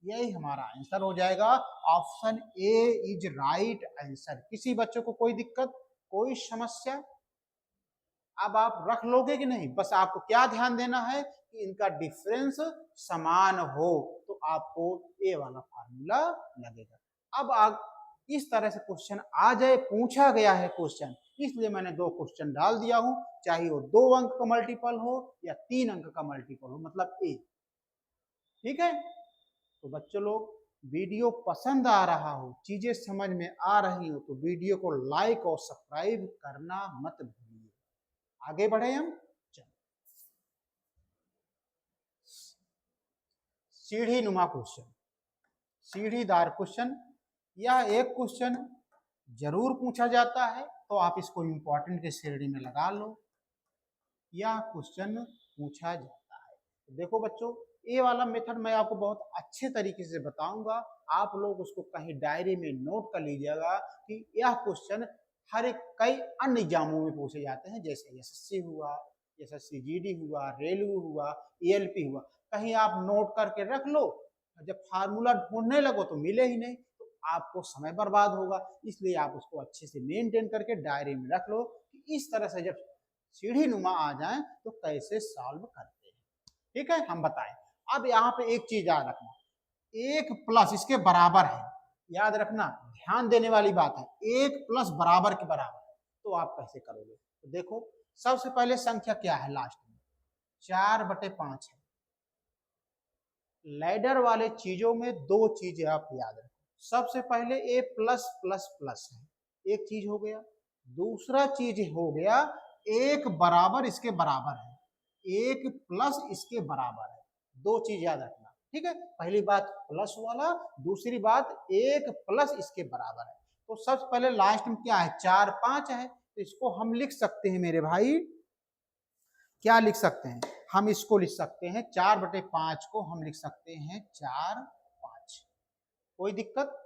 यही हमारा आंसर हो जाएगा, option A is right answer. किसी बच्चों को कोई दिक्कत, कोई समस्या, अब आप रख लोगे कि नहीं, बस आपको क्या ध्यान देना है कि इनका डिफरेंस समान हो तो आपको ए वाला फार्मूला लगेगा। अब आप इस तरह से क्वेश्चन आ जाए, पूछा गया है क्वेश्चन, इसलिए मैंने 2 क्वेश्चन डाल दिया हूं, चाहे वो 2 अंक का मल्टीपल हो या 3 अंक का मल्टीपल हो, मतलब ए, ठीक है। तो बच्चों लोग वीडियो पसंद आ रहा हो, चीजें समझ में आ रही हो तो वीडियो को लाइक और सब्सक्राइब करना मत भूलिए। आगे बढ़े हम, चलो सीढ़ी नुमा क्वेश्चन, सीढ़ीदार क्वेश्चन, यह एक क्वेश्चन जरूर पूछा जाता है, तो आप इसको इंपॉर्टेंट के श्रेणी में लगा लो, यह क्वेश्चन पूछा जाता है। तो देखो बच्चों, ये वाला मेथड मैं आपको बहुत अच्छे तरीके से बताऊंगा, आप लोग उसको कहीं डायरी में नोट कर लीजिएगा कि यह क्वेश्चन हर एक कई अन्य एग्जामों में पूछे जाते हैं, जैसे एसएससी हुआ, एसएससी जीडी हुआ, रेलवे हुआ, एएलपी हुआ, कहीं आप नोट करके रख लो, जब फार्मूला ढूंढने लगो तो मिले ही नहीं, तो आपको समय बर्बाद होगा। इसलिए आप उसको अच्छे से मेंटेन करके डायरी में रख लो कि इस तरह से जब सीढ़ी नुमा आ जाए तो कैसे सॉल्व करते हैं, ठीक है, हम बताएं। अब यहाँ पे एक चीज याद रखना, 1 प्लस इसके बराबर है, याद रखना, ध्यान देने वाली बात है, 1 प्लस बराबर के बराबर है, तो आप कैसे करोगे, तो देखो सबसे पहले संख्या क्या है लास्ट में, 4/5 है। लैडर वाले चीजों में 2 चीजें आप याद रखो, सबसे पहले ए प्लस प्लस प्लस है, एक चीज हो गया, दूसरा चीज हो गया 1 बराबर इसके बराबर है, 1 प्लस इसके बराबर है, 2 चीज याद रखना, ठीक है। पहली बात प्लस वाला, दूसरी बात 1 प्लस इसके बराबर है। तो सबसे पहले लास्ट में क्या है, 4 5 है, तो इसको हम लिख सकते हैं मेरे भाई, क्या लिख सकते हैं, हम इसको लिख सकते हैं 4/5 को हम लिख सकते हैं 4 5, कोई दिक्कत,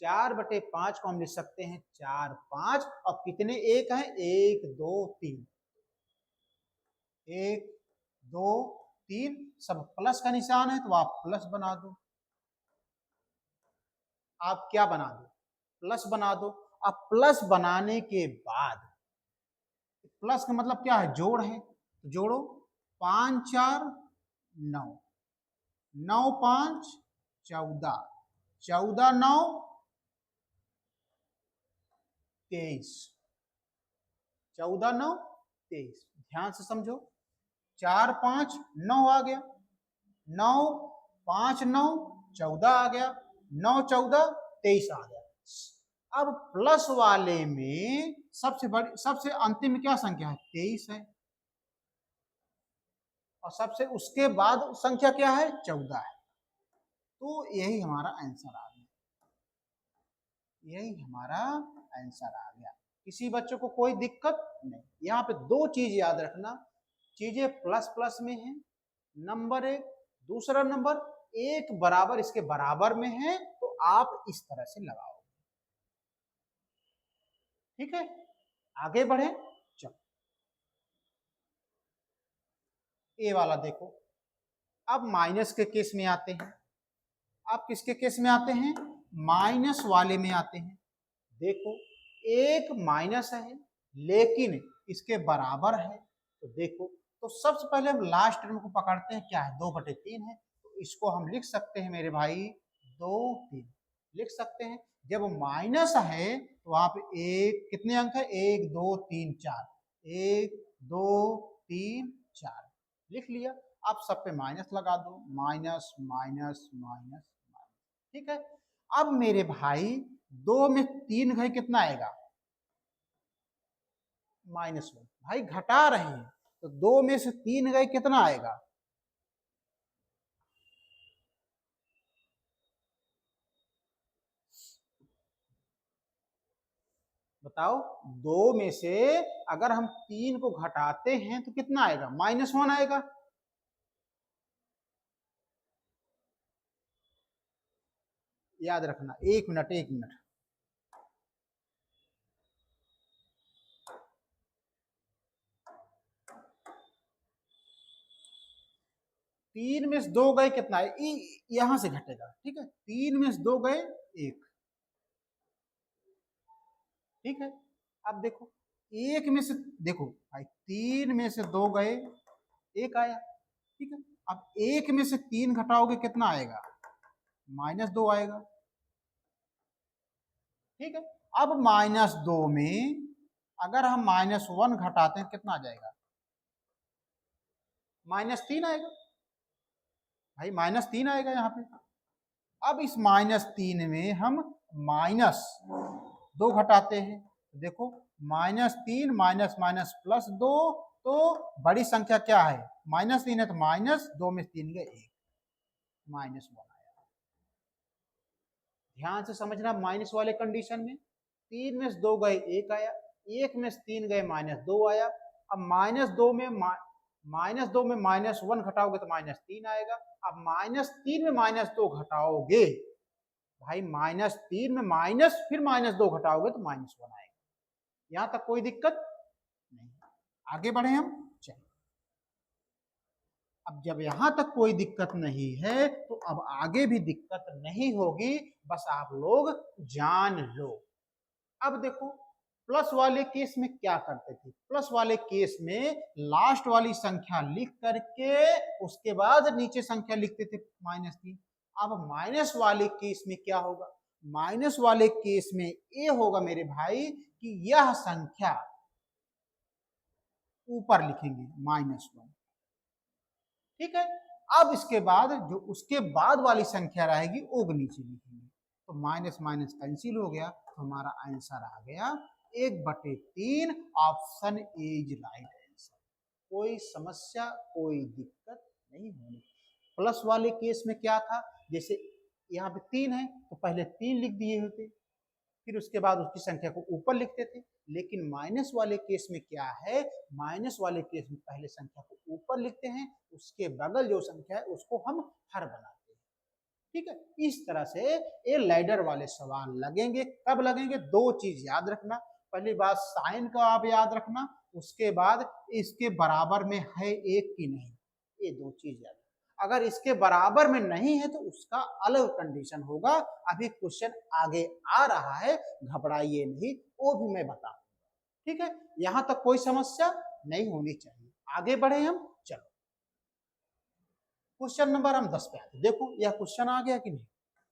4/5 को हम लिख सकते हैं 4, 5 और कितने एक हैं 1, 2, 3, 1, 2, 3 सब प्लस का निशान है तो आप प्लस बना दो। आप क्या बना दो प्लस बना दो। अब प्लस बनाने के बाद प्लस का मतलब क्या है जोड़ है तो जोड़ो 5, 4, 9, 9, 5, 14, 14, 9, 23, 14, 9, 23। ध्यान से समझो 4, 5, 9 आ गया, 9, 5, 9, 14 आ गया, 9, 14, 23 आ गया। अब प्लस वाले में सबसे अंतिम में क्या संख्या है 23 है और सबसे उसके बाद संख्या क्या है 14 है। तो यही हमारा आंसर आ गया, यही हमारा आंसर आ गया। किसी बच्चों को कोई दिक्कत नहीं। यहाँ पे दो चीज याद रखना, चीजें प्लस प्लस में है नंबर एक, दूसरा नंबर एक बराबर इसके बराबर में है तो आप इस तरह से लगाओ। ठीक है आगे बढ़े। चलो ए वाला देखो, अब माइनस के केस में आते हैं। आप किसके केस में आते हैं माइनस वाले में आते हैं। देखो एक माइनस है लेकिन इसके बराबर है तो देखो तो सबसे पहले हम लास्ट टर्म को पकड़ते हैं क्या है 2/3 है तो इसको हम लिख सकते हैं मेरे भाई 2, 3 लिख सकते हैं। जब माइनस है तो वहां पे एक कितने अंक है 1, 2, 3, 4, 1, 2, 3, 4 लिख लिया। आप सब पे माइनस लगा दो माइनस माइनस माइनस माइनस। ठीक है अब मेरे भाई 2 में 3 गए कितना आएगा -1। भाई घटा रहे हैं तो 2 में से 3 गए कितना आएगा बताओ 2 में से अगर हम 3 को घटाते हैं तो कितना आएगा -1 आएगा। याद रखना 1 मिनट 1 मिनट 3 में से 2 गए कितना है यहां से घटेगा। ठीक है 3 में से 2 गए 1। ठीक है अब देखो 1 में से देखो भाई 3 में से 2 गए 1 आया। ठीक है अब 1 में से 3 घटाओगे कितना आएगा -2 आएगा। ठीक है अब -2 में अगर हम -1 घटाते हैं कितना आ जाएगा -3 आएगा। भाई -3 आएगा यहाँ पे। अब इस -3 में हम -2 घटाते हैं देखो -3 माइनस माइनस +2 तो बड़ी संख्या क्या है -3 है तो -2 में 3 गए 1 -1 आया। ध्यान से समझना माइनस वाले कंडीशन में 3 में से 2 गए 1 आया, 1 में से 3 गए -2 आया। अब -2 में -1 घटाओगे तो -3 आएगा। अब -3 में -2 घटाओगे भाई -3 में माइनस फिर -2 घटाओगे तो -1 आएगा। यहां तक कोई दिक्कत नहीं। आगे बढ़े हम चलिए। अब जब यहां तक कोई दिक्कत नहीं है तो अब आगे भी दिक्कत नहीं होगी, बस आप लोग जान लो। अब देखो प्लस वाले केस में क्या करते थे, प्लस वाले केस में लास्ट वाली संख्या लिख करके उसके बाद नीचे संख्या लिखते थे -3। अब माइनस वाले केस में क्या होगा, माइनस वाले केस में ये होगा मेरे भाई कि यह संख्या ऊपर लिखेंगे -1। ठीक है अब इसके बाद जो उसके बाद वाली संख्या रहेगी वो नीचे लिखेंगे तो माइनस माइनस कैंसिल हो गया तो हमारा आंसर आ गया 1/3। Option A is right answer. कोई समस्या कोई दिक्कत नहीं होनी। प्लस वाले केस में क्या था जैसे यहाँ पे 3 है तो पहले 3 लिख दिए होते फिर उसके बाद उसकी संख्या को ऊपर लिखते थे। लेकिन माइनस वाले केस में क्या है, माइनस वाले केस में पहले संख्या को ऊपर लिखते हैं उसके बगल जो संख्या है उसको हम हर बनाते हैं। ठीक है, इस तरह से ये लैडर वाले सवाल लगेंगे। कब लगेंगे? दो चीज याद रखना। पहली बात साइन का आप याद रखना, उसके बाद इसके बराबर में है एक कि नहीं, ये दो चीज याद। अगर इसके बराबर में नहीं है तो उसका अलग कंडीशन होगा। अभी क्वेश्चन आगे आ रहा है, घबराइए नहीं, वो भी मैं बताऊंगा। ठीक है, यहां तक कोई समस्या नहीं होनी चाहिए। आगे बढ़े हम, चलो क्वेश्चन नंबर हम 10 पे आते। देखो यह क्वेश्चन आ गया कि नहीं,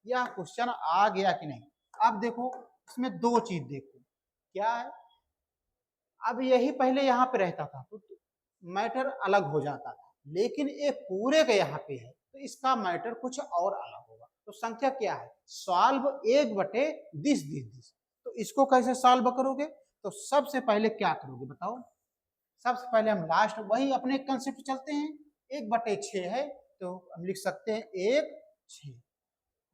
यह क्वेश्चन आ गया कि नहीं। अब देखो इसमें दो चीज देखो क्या है। अब यही पहले यहाँ पे रहता था तो मैटर अलग हो जाता था, लेकिन ये पूरे के यहाँ पे है तो इसका मैटर कुछ और अलग होगा। तो संख्या क्या है? सॉल्व 1/दिस। तो इसको कैसे सॉल्व करोगे? तो सबसे पहले क्या करोगे बताओ? सबसे पहले हम लास्ट वही अपने कंसेप्ट चलते हैं। 1/6 है तो हम लिख सकते हैं 1/6।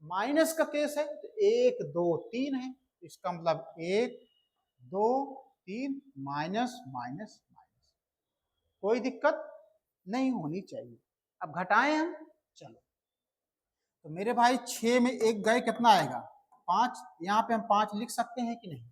माइनस का केस है तो 1 2 3 है, इसका मतलब 1 2 3 माइनस माइनस माइनस, कोई दिक्कत नहीं होनी चाहिए। अब घटाएं हम, चलो तो मेरे भाई 6 में 1 गए कितना आएगा? 5। यहाँ पे हम 5 लिख सकते हैं कि नहीं?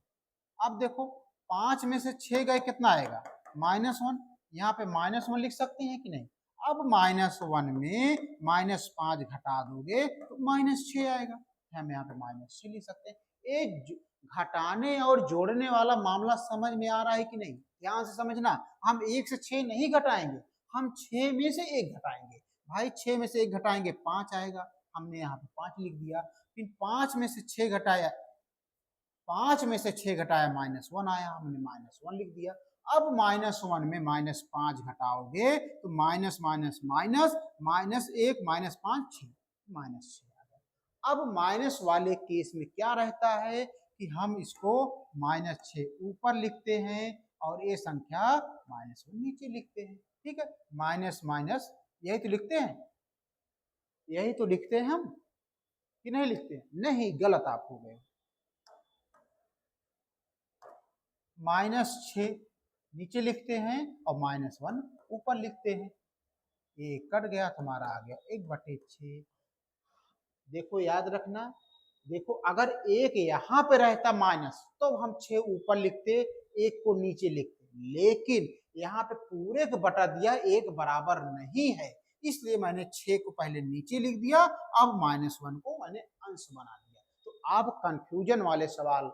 अब देखो 5 में से 6 गए कितना आएगा? -1। यहाँ पे -1 लिख सकते हैं कि नहीं? अब -1 में -5 घटा दोगे तो -6 आएगा, हम यहाँ पे -6 लिख सकते हैं। एक घटाने और जोड़ने वाला मामला समझ में आ रहा है कि नहीं? ध्यान से समझना, हम 1 से 6 नहीं घटाएंगे, हम 6 में से 1 घटाएंगे। भाई 6 में से 1 घटाएंगे 5 आएगा, हमने यहाँ पे 5 लिख दिया। फिर 5 में से 6 घटाया, 5 में से 6 घटाया -1 आया, हमने -1 लिख दिया। अब -1 में -5 घटाओगे तो माइनस माइनस माइनस -1 -5 6 -6 आ गया। अब माइनस वाले केस में क्या रहता है कि हम इसको -6 ऊपर लिखते हैं और ये संख्या -1 नीचे लिखते हैं। ठीक है, माइनस माइनस यही तो लिखते हैं, यही तो लिखते हैं हम कि नहीं लिखते हैं? नहीं, गलत आप हो गए। -6 नीचे लिखते हैं और -1 ऊपर लिखते हैं। ये कट गया, तुम्हारा आ गया 1/6। देखो याद रखना, देखो अगर 1 यहाँ पे रहता माइनस तो हम 6 ऊपर लिखते, 1 को नीचे लिखते, लेकिन यहाँ पे पूरे को बटा दिया, 1 बराबर नहीं है, इसलिए मैंने 6 को पहले नीचे लिख दिया, अब -1 को मैंने अंश बना दिया। तो आप कंफ्यूजन वाले सवाल,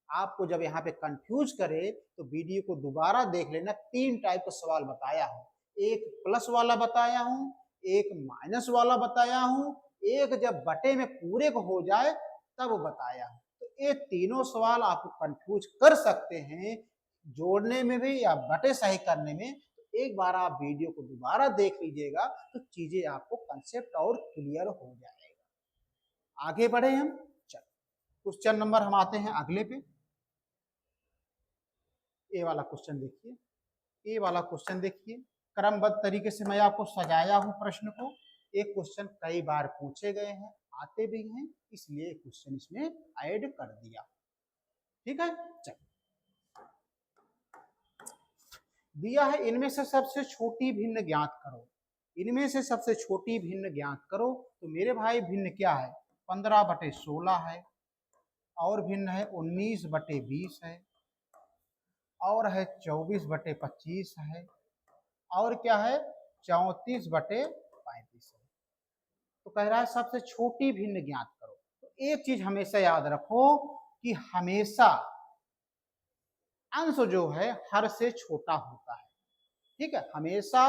आपको जब यहाँ पे कंफ्यूज करे तो वीडियो को दोबारा देख लेना। 3 टाइप का सवाल बताया हूँ, एक प्लस वाला बताया हूँ, एक माइनस वाला बताया हूँ, एक जब बटे में पूरे को हो जाए तब बताया हूँ। तो ये तीनों सवाल आपको कंफ्यूज कर सकते हैं जोड़ने में भी या बटे सही करने में। तो एक बार आप वीडियो को दोबारा देख लीजिएगा तो चीजें आपको कंसेप्ट और क्लियर हो जाएगा। आगे बढ़े हम, चलो क्वेश्चन नंबर हम आते हैं अगले पे। ए वाला क्वेश्चन देखिए, ए वाला क्वेश्चन देखिए, क्रमबद्ध तरीके से मैं आपको सजाया हूं प्रश्न को। एक क्वेश्चन कई बार पूछे गए हैं, आते भी हैं, इसलिए क्वेश्चन इसमें ऐड कर दिया। ठीक है, चलो दिया है इनमें से सबसे छोटी भिन्न ज्ञात करो। इनमें से सबसे छोटी भिन्न ज्ञात करो। तो मेरे भाई भिन्न क्या है? 15/16 है, और भिन्न है 19/20 है, और है 24/25 है, और क्या है 34/35 है। तो कह रहा है सबसे छोटी भिन्न ज्ञात करो। तो एक चीज हमेशा याद रखो कि हमेशा अंश जो है हर से छोटा होता है। ठीक है, हमेशा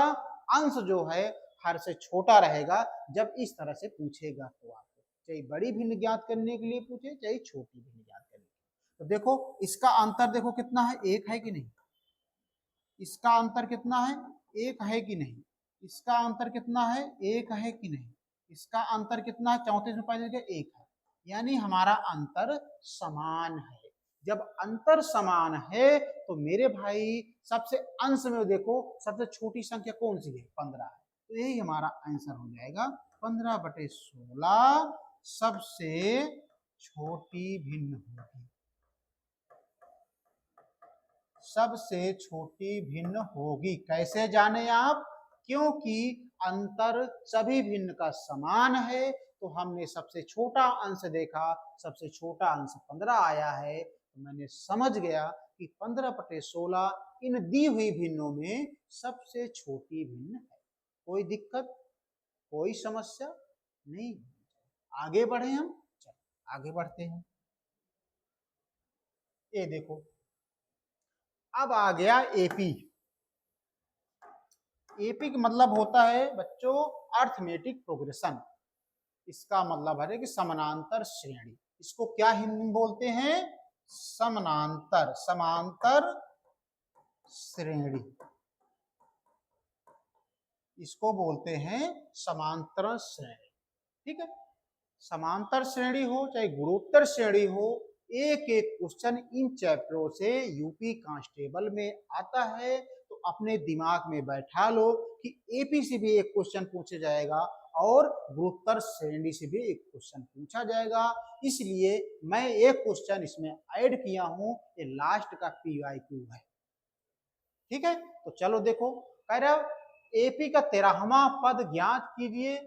अंश जो है हर से छोटा रहेगा जब इस तरह से पूछेगा तो आपको, चाहे बड़ी भिन्न ज्ञात करने के लिए पूछे चाहे छोटी भिन्न ज्ञात करने के लिए। तो देखो इसका अंतर देखो कितना है, 1 है कि नहीं? इसका अंतर कितना है? 1 है कि नहीं? इसका अंतर कितना है? 1 है कि नहीं? इसका अंतर कितना है? 34 में 5 1 है, यानी हमारा अंतर समान है। जब अंतर समान है तो मेरे भाई सबसे अंश में देखो सबसे छोटी संख्या कौन सी है? 15 है, तो यही हमारा आंसर हो जाएगा 15/16 सबसे छोटी भिन्न होगी, सबसे छोटी भिन्न होगी। कैसे जाने आप? क्योंकि अंतर सभी भिन्न का समान है, तो हमने सबसे छोटा अंश देखा, सबसे छोटा अंश 15 आया है, तो मैंने समझ गया कि 15/16 इन दी हुई भिन्नों में सबसे छोटी भिन्न है। कोई दिक्कत, कोई समस्या नहीं। आगे बढ़े हम, चलो आगे बढ़ते हैं। ये देखो, अब आ गया एपी। एपी का मतलब होता है बच्चों अर्थमेटिक प्रोग्रेशन। इसका मतलब है कि समानांतर श्रेणी। इसको क्या हिंदी में बोलते हैं? समानांतर, समांतर श्रेणी, इसको बोलते हैं समांतर श्रेणी। ठीक है, समांतर श्रेणी हो चाहे गुणोत्तर श्रेणी हो, एक एक क्वेश्चन इन चैप्टरों से यूपी कांस्टेबल में आता है। तो अपने दिमाग में बैठा लो कि एपी से भी एक क्वेश्चन पूछा जाएगा और गुणोत्तर श्रेणी से भी एक क्वेश्चन पूछा जाएगा। इसलिए मैं एक क्वेश्चन इसमें ऐड किया हूं, ये लास्ट का PYQ है। ठीक है, तो चलो देखो, कह रहा एपी का 13वां पद ज्ञात कीजिए।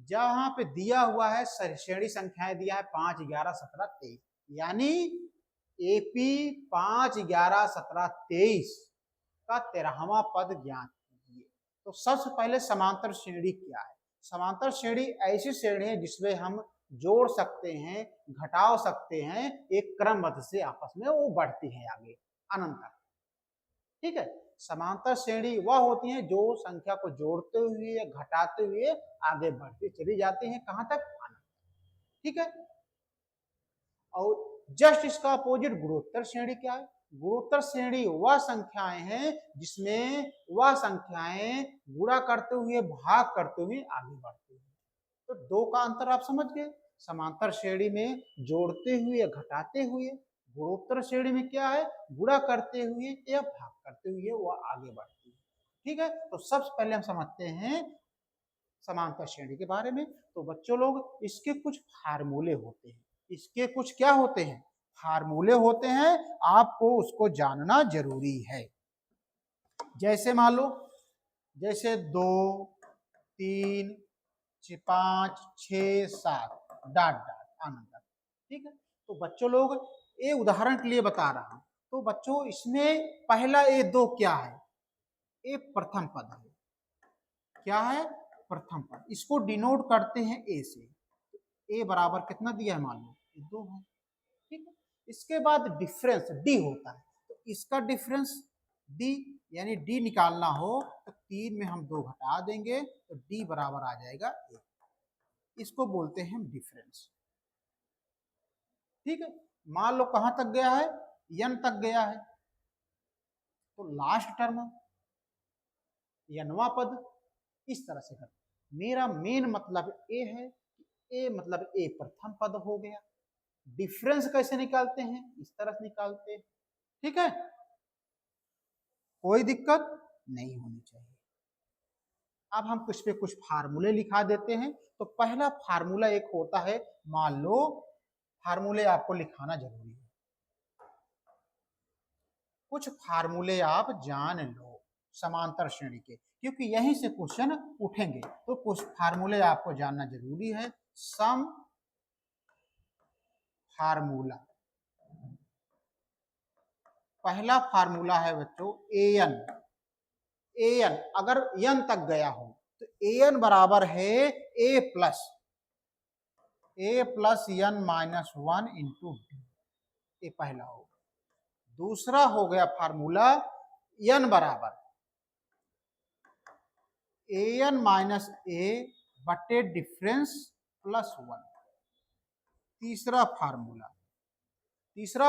जहां पे दिया हुआ है श्रेणी संख्याएं दिया है 5, 11, 17, 23, यानी एपी 5, 11, 17, 23 का 13वां पद ज्ञात कीजिए। तो सबसे पहले समांतर श्रेणी क्या है? समांतर श्रेणी ऐसी श्रेणी है जिसमें हम जोड़ सकते हैं, घटाव सकते हैं, एक क्रमबद्ध से आपस में वो बढ़ती है आगे अनंत तक। ठीक है, समांतर श्रेणी वह होती है जो संख्या को जोड़ते हुए या घटाते हुए आगे बढ़ती चली जाती है, कहां तक? अनंत। ठीक है, और जस्ट इसका अपोजिट गुणोत्तर श्रेणी क्या है? गुणोत्तर श्रेणी वह संख्याएं हैं जिसमें वह संख्याएं गुणा करते हुए भाग करते हुए आगे बढ़ती है। तो दो का अंतर आप समझ गए। समांतर श्रेणी में जोड़ते हुए या घटाते हुए, गुणोत्तर श्रेणी में क्या है? गुणा करते हुए या भाग करते हुए वह आगे बढ़ती है। ठीक है, तो सबसे पहले हम समझते हैं समांतर श्रेणी के बारे में। तो बच्चों लोग, इसके कुछ फार्मूले होते हैं। इसके कुछ क्या होते हैं? फार्मूले होते हैं, आपको उसको जानना जरूरी है। जैसे मान लो, जैसे 2, 3, 5, 6, 7 डाट डाट आनंद। ठीक है, तो बच्चों लोग ये उदाहरण के लिए बता रहा हूं। तो बच्चों इसमें पहला ए 2 क्या है? ये प्रथम पद है। क्या है? प्रथम पद। इसको डिनोट करते हैं ए से। ए बराबर कितना दिया है? मान लो 2 है। ठीक है, इसके बाद डिफरेंस डी होता है। तो इसका डिफरेंस डी, यानी डी निकालना हो तो 3 में हम 2 घटा देंगे तो डी बराबर आ जाएगा 1। इसको बोलते हैं डिफरेंस। ठीक है, मान लो कहां तक गया है? n तक गया है। तो लास्ट टर्म nवां पद इस तरह से करते। मेरा मेन मतलब ए है कि ए मतलब ए प्रथम पद हो गया। डिफरेंस कैसे निकालते हैं? इस तरह से निकालते हैं। ठीक है, कोई दिक्कत नहीं होनी चाहिए। अब हम कुछ पे कुछ फार्मूले लिखा देते हैं। तो पहला फार्मूला एक होता है, मान लो फार्मूले आपको लिखाना जरूरी है। कुछ फार्मूले आप जान लो समांतर श्रेणी के, क्योंकि यहीं से क्वेश्चन उठेंगे। तो कुछ फार्मूले आपको जानना जरूरी है। सम फार्मूला, पहला फार्मूला है बच्चों an। an अगर n तक गया हो तो an बराबर है a plus n-1 into D. ये पहला हो। दूसरा हो गया फार्मूला n बराबर an माइनस ए बटे डिफरेंस प्लस 1। तीसरा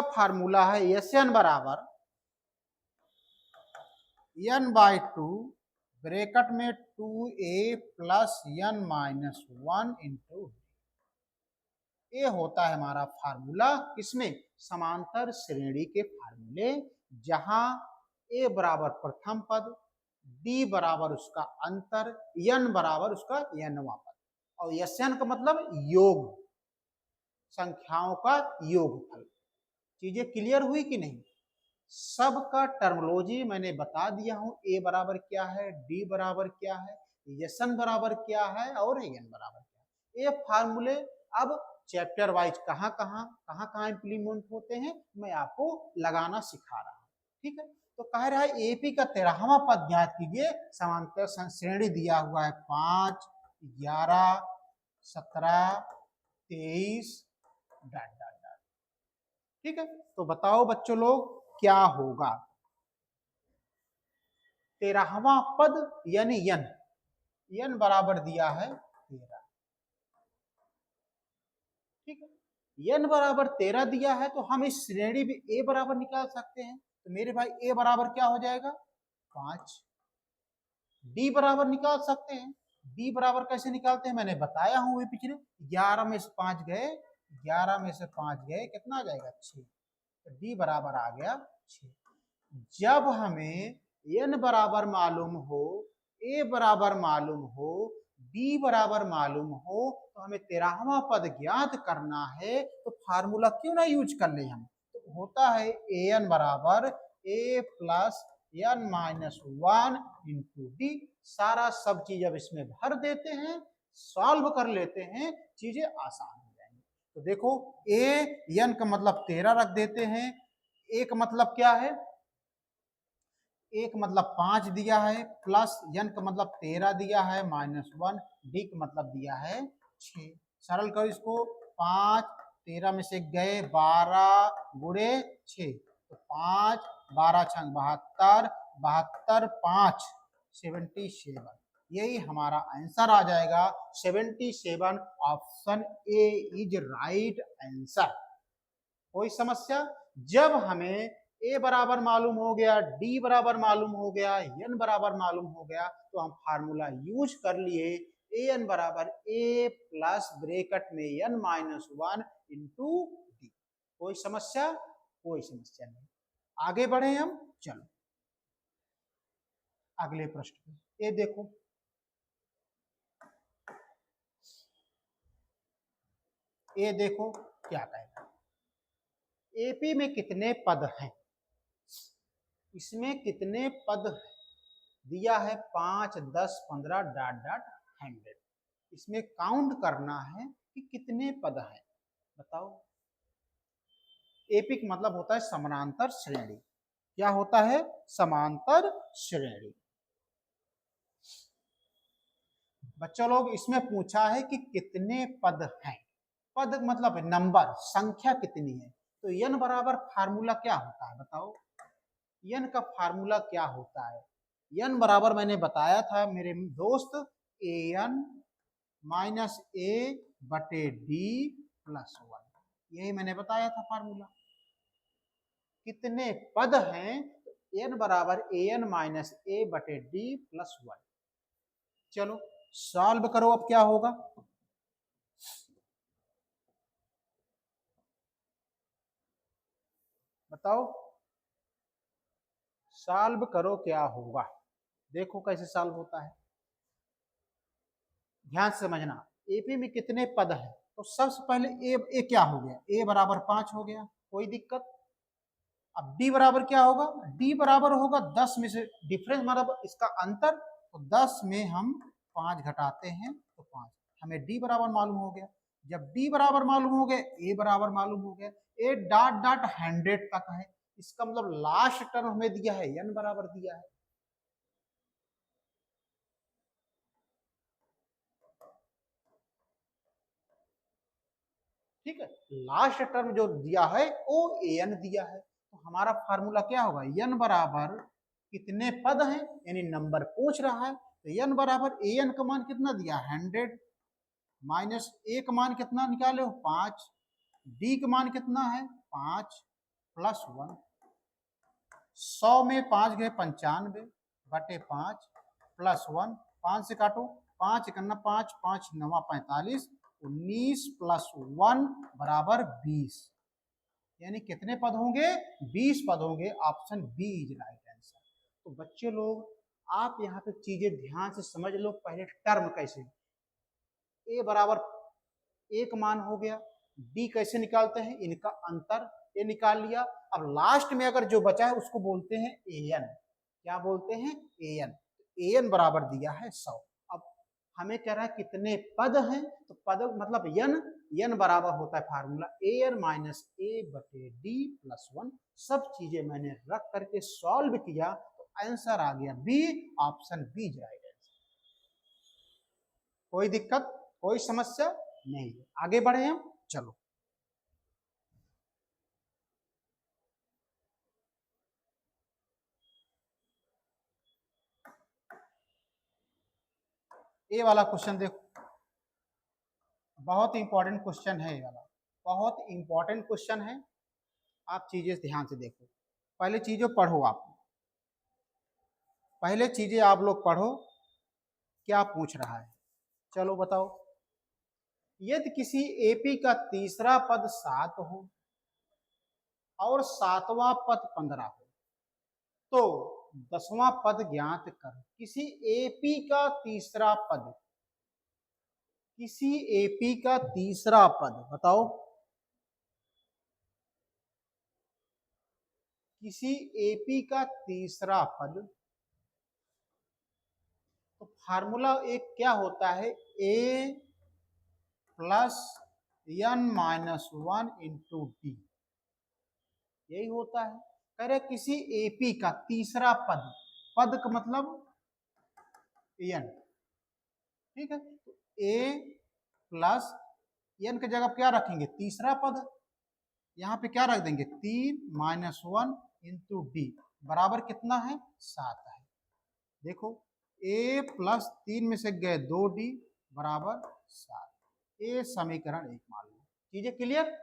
फार्मूला है Sn बराबर n/2 ब्रैकेट में 2a प्लस n-1 इंटू। ये होता है हमारा फार्मूला किसमें? समांतर श्रेणी के फार्मूले, जहां a बराबर प्रथम पद, d बराबर उसका अंतर, n बराबर उसका nवां पद, और Sn का मतलब योग, संख्याओं का योगफल। चीजें क्लियर हुई कि नहीं? सबका टर्मोलॉजी मैंने बता दिया हूं। ए बराबर क्या है, डी बराबर क्या है, Sn बराबर क्या है और n बराबर क्या है। ये फार्मूले अब चैप्टर वाइज कहाँ कहाँ इम्प्लीमेंट होते हैं मैं आपको लगाना सिखा रहा हूँ। ठीक है, तो कह रहा है एपी का 13वां पद ज्ञात कीजिए। समांतर श्रेणी दिया हुआ है 5, 11, 17, 23 डॉट डॉट डॉट। ठीक है, तो बताओ बच्चों लोग क्या होगा। 13वां पद यानी n बराबर दिया है 13। ठीक है, n बराबर 13 दिया है तो हम इस श्रेणी में a बराबर निकाल सकते हैं। तो मेरे भाई a बराबर क्या हो जाएगा 5। d बराबर निकाल सकते हैं। d बराबर कैसे निकालते हैं मैंने बताया हूं पिछले। 11 में से 5 गए, 11 में से 5 गए, कितना आ जाएगा 6। तो d बराबर आ गया 6। जब हमें n बराबर मालूम हो, a बराबर मालूम हो, b बराबर मालूम हो, तो हमें 13वां पद ज्ञात करना है। तो फार्मूला क्यों ना यूज कर ले हम। तो होता है an बराबर a plus n minus 1 into D. सारा सब चीज अब इसमें भर देते हैं, सॉल्व कर लेते हैं, चीजें आसान हो जाएंगी। तो देखो a n का मतलब 13 रख देते हैं। a का मतलब क्या है, एक मतलब 5 दिया है, प्लस n का मतलब 13 दिया है, माइनस 1, डी का मतलब दिया है 6। सरल करो इसको, 5 13 में से गए 12 गुणे 6, तो 5 12 छंग 72, 72 5 77। यही हमारा आंसर आ जाएगा 77। Option A is right answer. कोई समस्या। जब हमें a बराबर मालूम हो गया, d बराबर मालूम हो गया, n बराबर मालूम हो गया, तो हम फार्मूला यूज कर लिए an बराबर a प्लस ब्रेकेट में n माइनस 1 इंटू डी। कोई समस्या, कोई समस्या नहीं। आगे बढ़े हम, चलो अगले प्रश्न पे। ये देखो, ये देखो क्या कहेगा। एपी में कितने पद हैं, इसमें कितने पद दिया है 5, 10, 15 डॉट डॉट 100। इसमें काउंट करना है कि कितने पद हैं। बताओ। एपिक मतलब होता है समानांतर श्रेणी। क्या होता है, समांतर श्रेणी। बच्चों लोग इसमें पूछा है कि कितने पद हैं। पद मतलब नंबर, संख्या कितनी है। तो n बराबर फार्मूला क्या होता है बताओ। n का फार्मूला क्या होता है। n बराबर मैंने बताया था मेरे दोस्त, an माइनस ए बटे डी प्लस 1। यही मैंने बताया था फार्मूला। कितने पद हैं, n बराबर an माइनस ए बटे डी प्लस 1। चलो सॉल्व करो, अब क्या होगा। बताओ, सॉल्व करो क्या होगा। देखो कैसे सॉल्व होता है, ध्यान से समझना। एपी में कितने पद हैं, तो सबसे पहले ए क्या हो गया, ए बराबर 5 हो गया, कोई दिक्कत। अब डी बराबर क्या होगा, डी बराबर होगा 10 में से डिफरेंस मतलब इसका अंतर, तो 10 में हम 5 घटाते हैं तो 5। हमें डी बराबर मालूम हो गया। जब डी बराबर मालूम हो गया, ए बराबर मालूम हो गया, ए डॉट डॉट 100 तक है। इसका मतलब लास्ट टर्म हमें दिया है n बराबर दिया है। ठीक है, लास्ट टर्म जो दिया है वो an दिया है। तो हमारा फार्मूला क्या होगा, n बराबर कितने पद हैं, यानी नंबर पूछ रहा है। तो n बराबर an का मान कितना दिया 100, माइनस ए का मान कितना निकाले हो 5, डी का मान कितना है 5 प्लस 1। 100 में 5 गए 95 बटे 5 प्लस 1। 5 से काटो, 5 करना 5, 5 9 45, 19 प्लस 1 बराबर 20। यानी कितने पद होंगे, 20 पद होंगे। Option B is right answer. तो बच्चे लोग आप यहाँ पे चीजें ध्यान से समझ लो। पहले टर्म कैसे, ए बराबर एक मान हो गया, डी कैसे निकालते हैं, इनका अंतर ये निकाल लिया। अब लास्ट में अगर जो बचा है उसको बोलते हैं an। क्या बोलते हैं, an। an बराबर दिया है 100। अब हमें कह रहा है कितने पद हैं, तो पद मतलब n बराबर होता है फार्मूला an माइनस ए बटे डी प्लस 1। सब चीजें मैंने रख करके सॉल्व किया तो आंसर आ गया बी, ऑप्शन बी जाएगा। कोई दिक्कत, कोई समस्या नहीं है, आगे बढ़े हम, चलो। ये वाला क्वेश्चन देखो, बहुत इंपॉर्टेंट क्वेश्चन है ये वाला, बहुत इंपॉर्टेंट क्वेश्चन है। आप चीजें ध्यान से देखो, पहले चीजें पढ़ो, आप पहले चीजें आप लोग पढ़ो क्या पूछ रहा है। चलो बताओ, यदि किसी एपी का तीसरा पद 7 हो और 7वां पद 15 हो तो 10वां पद ज्ञात कर। किसी एपी का तीसरा पद, किसी एपी का तीसरा पद बताओ, किसी एपी का तीसरा पद, तो फार्मूला एक क्या होता है, A plus n minus 1 into D, यही होता है। कह रहे किसी एपी का तीसरा पद, पद का मतलब n, ठीक है, तो a प्लस n की जगह क्या रखेंगे, तीसरा पद, यहाँ पे क्या रख देंगे 3 माइनस 1 इंटू डी बराबर कितना है 7 है। देखो a प्लस 3 में से गए 2d बराबर 7, ये समीकरण 1 मान लो। चीजें क्लियर।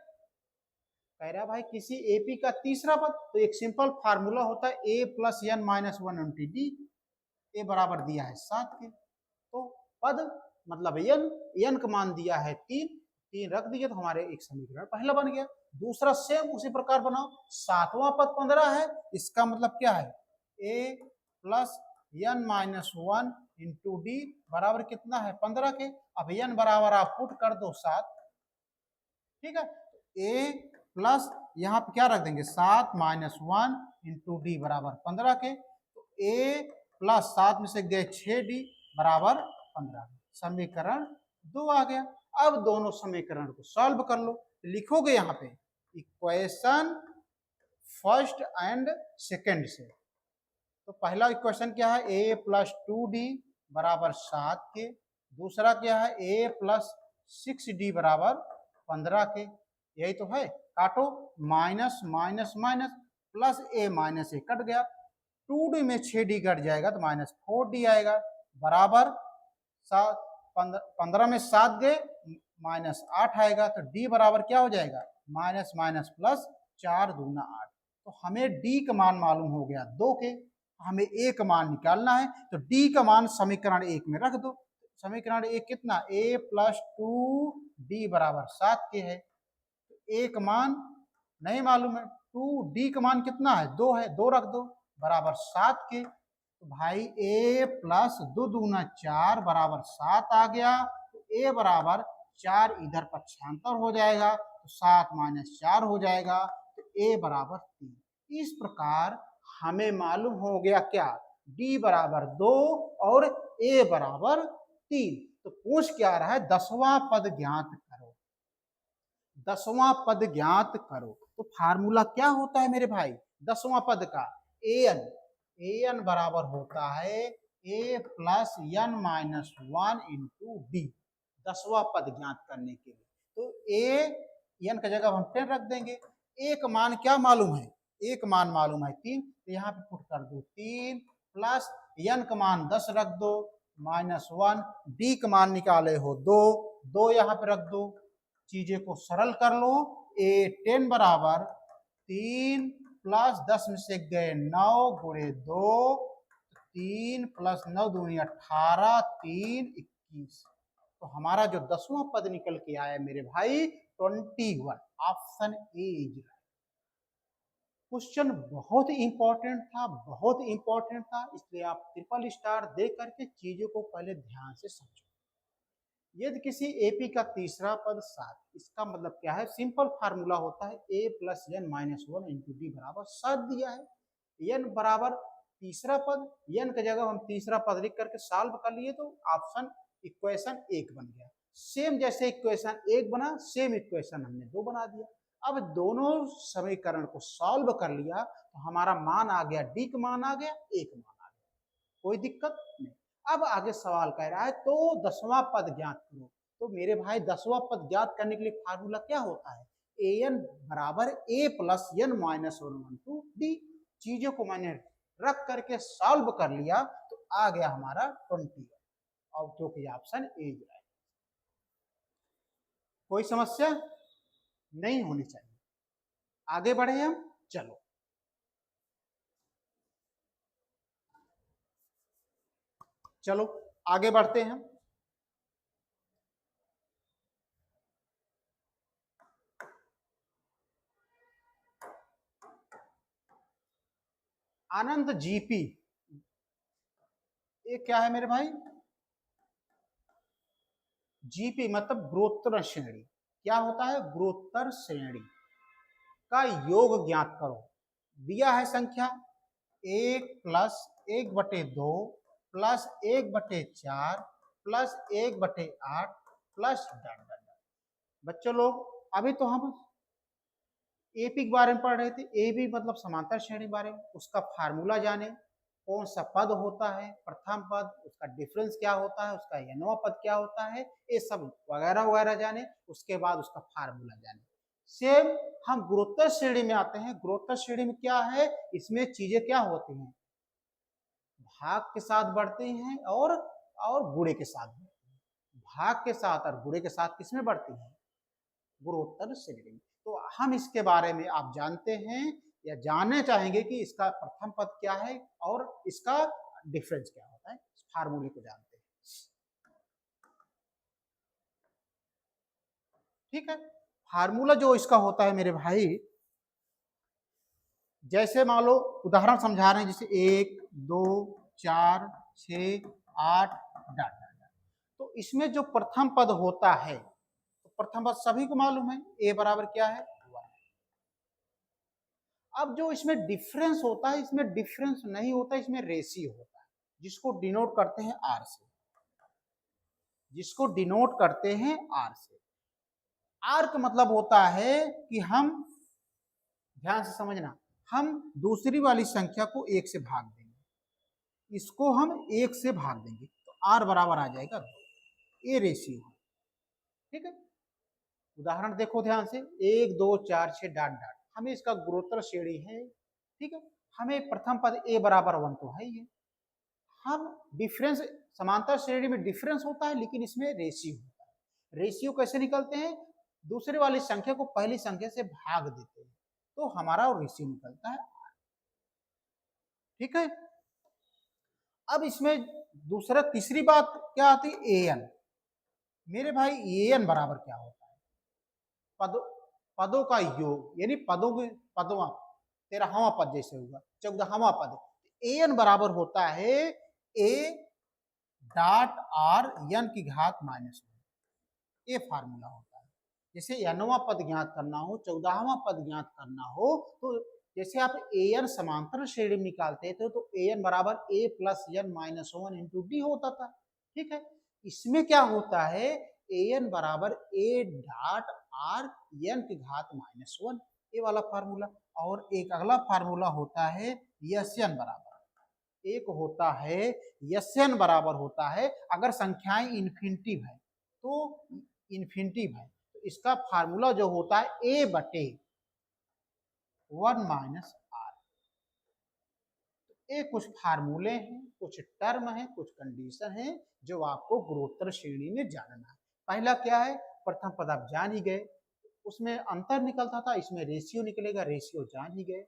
कह रहा भाई किसी एपी का तीसरा पद, तो एक सिंपल फार्मूला होता है a plus n minus 1 into D, A बराबर दिया है 7 के, तो पद मतलब n का मान दिया है 3 रख दिए तो हमारे एक समीकरण पहला बन गया। दूसरा सेम उसी प्रकार बनाओ, 7वां पद 15 है, इसका मतलब क्या है a plus n minus 1 into D बराबर कितना है 15 के। अब n बराबर आप पुट कर दो 7, ठीक है, a प्लस यहाँ पे क्या रख देंगे 7 माइनस 1 इंटू डी बराबर 15 के, तो a प्लस 7 में से गए 6d बराबर 15, समीकरण 2 आ गया। अब दोनों समीकरण को सॉल्व कर लो, लिखोगे यहाँ पे इक्वेशन फर्स्ट एंड सेकेंड से। तो पहला इक्वेशन क्या है, a प्लस 2d बराबर 7 के, दूसरा क्या है a प्लस 6d बराबर 15 के, यही तो है। काटो, minus minus minus plus a minus a cut गया, 2d में 6d कट जाएगा तो माइनस 4d आएगा बराबर 15 में 7 गए माइनस 8 आएगा, तो d बराबर क्या हो जाएगा माइनस माइनस प्लस 4 दूना 8। तो हमें d का मान मालूम हो गया 2 के, हमें a का मान निकालना है, तो d का मान समीकरण 1 में रख दो। समीकरण 1 कितना, a प्लस 2d बराबर 7 के है, तो a का मान नहीं मालूम है, 2d का मान कितना है 2 है, 2 रख दो बराबर 7 के, तो भाई a प्लस 2 दूना 4 बराबर 7 आ गया, तो a बराबर 4 इधर पक्षांतर हो जाएगा, तो 7 माइनस 4 हो जाएगा, तो a बराबर 3। इस प्रकार हमें मालूम हो गया क्या, d बराबर 2 और a बराबर 3। तो पूछ क्या रहा है, 10वां पद ज्ञात करो, 10वां पद ज्ञात करो। तो फार्मूला क्या होता है मेरे भाई 10वां पद का, an बराबर होता है a plus n minus 1 into D, 10वां पद ज्ञात करने के लिए। तो a n का जगह हम 10 रख देंगे, a का मान क्या मालूम है, a का मान मालूम है 3, तो यहाँ पे पुट कर दो 3 प्लस n का मान 10 रख दो माइनस 1, d का मान निकाले हो 2 यहाँ पे रख दो, चीजें को सरल कर लो, a 10 बराबर 3 प्लस 10 में से गए 9 गुणे 2, 3 प्लस 9 दूनी 18, 3 21, तो हमारा जो 10वां पद निकल के आया मेरे भाई 21, option A is right. Question बहुत इंपॉर्टेंट था, बहुत इंपॉर्टेंट था, इसलिए आप ट्रिपल स्टार दे करके चीजों को पहले ध्यान से समझो। यदि किसी एपी का तीसरा पद 7, इसका मतलब क्या है, सिंपल फार्मूला होता है a plus n minus 1 into D बराबर 7 दिया है, n बराबर तीसरा पद, n की जगह हम तीसरा पद लिख करके सॉल्व कर लिए, तो ऑप्शन इक्वेशन 1 बन गया। सेम जैसे इक्वेशन 1 बना, सेम इक्वेशन हमने 2 बना दिया। अब दोनों समीकरण को सॉल्व कर लिया तो हमारा मान आ गया, डी का मान आ गया, 1 मान आ गया, कोई दिक्कत नहीं। अब आगे सवाल कह रहा है तो 10वां पद ज्ञात करो। तो मेरे भाई 10वां पद ज्ञात करने के लिए फार्मूला क्या होता है, ए एन बराबर A plus N minus 1 D. चीजों को मैंने रख करके सॉल्व कर लिया तो आ गया हमारा 20, और क्योंकि ऑप्शन ए है। कोई समस्या नहीं होनी चाहिए। आगे बढ़े हम, चलो चलो आगे बढ़ते हैं। अनंत जीपी, ये क्या है मेरे भाई, जीपी मतलब गुणोत्तर श्रेणी। क्या होता है, गुणोत्तर श्रेणी का योग ज्ञात करो। दिया है संख्या 1 plus 1/2 plus 1/4 plus 1/8 plus dot dot dot. बच्चों लोग अभी तो हम एपी के बारे में पढ़ रहे थे, एबी मतलब समांतर श्रेणी बारे में, उसका फार्मूला जाने, कौन सा पद होता है प्रथम पद, उसका डिफरेंस क्या होता है, उसका nवां पद क्या होता है, ये सब वगैरह वगैरह जाने, उसके बाद उसका फार्मूला जाने। सेम हम गुणोत्तर श्रेणी में आते हैं। गुणोत्तर श्रेणी में क्या है, इसमें चीजें क्या होती हैं, भाग के साथ बढ़ती हैं और गुणे के साथ बढ़ती हैं। भाग के साथ और गुणे के साथ किसमें बढ़ती है, गुणोत्तर श्रेणी। तो हम इसके बारे में आप जानते हैं या जानना चाहेंगे कि इसका प्रथम पद क्या है और इसका डिफरेंस क्या होता है, इस फार्मूले को जानते हैं। ठीक है, फार्मूला जो इसका होता है मेरे भाई, जैसे मान लो उदाहरण समझा रहे हैं, जैसे 1 2 4 6 8 डॉट डॉट। तो इसमें जो प्रथम पद होता है, तो प्रथम पद सभी को मालूम है, ए बराबर क्या है 1। अब जो इसमें डिफरेंस होता है, इसमें डिफरेंस नहीं होता, इसमें रेशियो होता है, जिसको डिनोट करते हैं आर से, जिसको डिनोट करते हैं आर से। आर का मतलब होता है कि हम, ध्यान से समझना, हम दूसरी वाली संख्या को 1 से भाग देंगे, इसको हम 1 से भाग देंगे तो आर बराबर आ जाएगा 2। ये रेशियो है। ठीक है, उदाहरण देखो ध्यान से, 1 2 4 6 डॉट डॉट, हमें इसका गुणोत्तर श्रेणी है। ठीक है, हमें प्रथम पद ए बराबर 1 तो है ही। हम डिफरेंस, समांतर श्रेणी में डिफरेंस होता है लेकिन इसमें रेशियो होता है। रेशियो कैसे निकलते हैं, दूसरे वाली संख्या को पहली संख्या से भाग देते हैं तो हमारा रेशियो निकलता है। ठीक है, अब इसमें दूसरा तीसरी बात क्या आती है, ए एन। मेरे भाई ए एन बराबर क्या होता है, पदों पदों का योग, यानी पदों के पदों, 13वां पद जैसे होगा 14वां पद। ए एन बराबर होता है ए डॉट आर एन की घात -1। ये फार्मूला होता है। जैसे nवां पद ज्ञात करना हो, 14वां पद ज्ञात करना हो, तो जैसे आप ए एन समांतर श्रेणी में निकालते थे तो ए एन बराबर A plus N minus 1 into D होता था। ठीक है, इसमें क्या होता है, ए एन बराबर ए डॉट आर एन की घात -1, ये वाला फार्मूला। और एक अगला फार्मूला होता है एस एन बराबर, एक होता है एस एन बराबर होता है, अगर संख्याएं इन्फिनिटिव है तो इन्फिनिटिव है तो इसका फार्मूला जो होता है ए बटे 1 माइनस आर। ये कुछ फार्मूले हैं, कुछ टर्म है, कुछ कंडीशन है जो आपको गुणोत्तर श्रेणी में जानना है। पहला क्या है, प्रथम पद आप जान ही गए, उसमें अंतर निकलता था, इसमें रेशियो निकलेगा, रेशियो जान ही गए।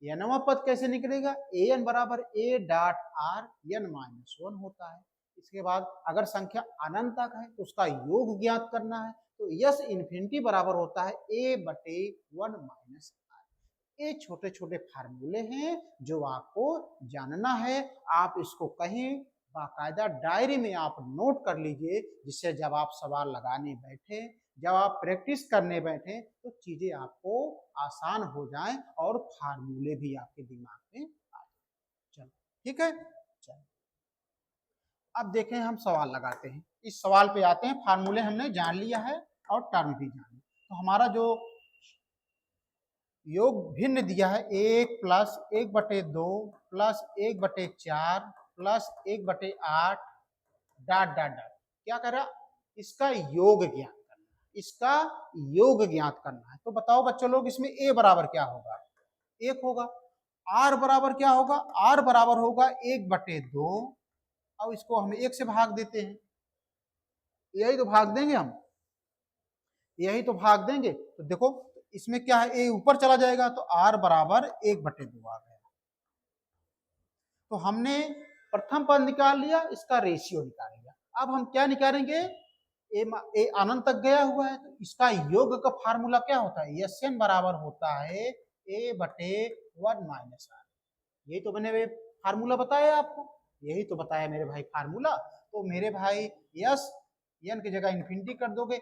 nवां पद कैसे निकलेगा, ए एन बराबर A dot R N minus 1 होता है। इसके बाद अगर संख्या अनंत तक है तो उसका योग ज्ञात करना है, तो यस इन्फिनिटी बराबर होता है ए बटे 1 माइनस आर। ये छोटे छोटे फार्मूले हैं जो आपको जानना है। आप इसको कहीं बाकायदा डायरी में आप नोट कर लीजिए, जिससे जब आप सवाल लगाने बैठे, जब आप प्रैक्टिस करने बैठे तो चीजें आपको आसान हो जाएं और फार्मूले भी आपके दिमाग में आ जाए। चलो ठीक है, चलो अब देखें हम सवाल लगाते हैं, इस सवाल पे आते हैं। फार्मूले हमने जान लिया है और टर्म भी जान लिया। तो हमारा जो योग भिन्न दिया है 1 plus 1/2 plus 1/4 plus 1/8 dot dot dot, क्या कर रहा, इसका योग ज्ञात करना है, इसका योग ज्ञात करना है। तो बताओ बच्चों लोग, इसमें a बराबर क्या होगा, 1 होगा। r बराबर क्या होगा, r बराबर होगा 1/2, और इसको हम 1 से भाग देते हैं, यही तो भाग देंगे हम, यही तो भाग देंगे। तो देखो इसमें क्या है, a ऊपर चला जाएगा तो r बराबर 1/2 आ गया। तो हमने प्रथम पद निकाल लिया, इसका रेशियो निकाल लिया। अब हम क्या निकालेंगे, ए अनंत तक गया हुआ है तो इसका योग का फार्मूला क्या होता है, Sn बराबर होता है a/1 माइनस r। यही तो मैंने फार्मूला बताया आपको, यही तो बताया मेरे भाई फार्मूला। तो मेरे भाई यस n की जगह इन्फिनिटी कर दोगे,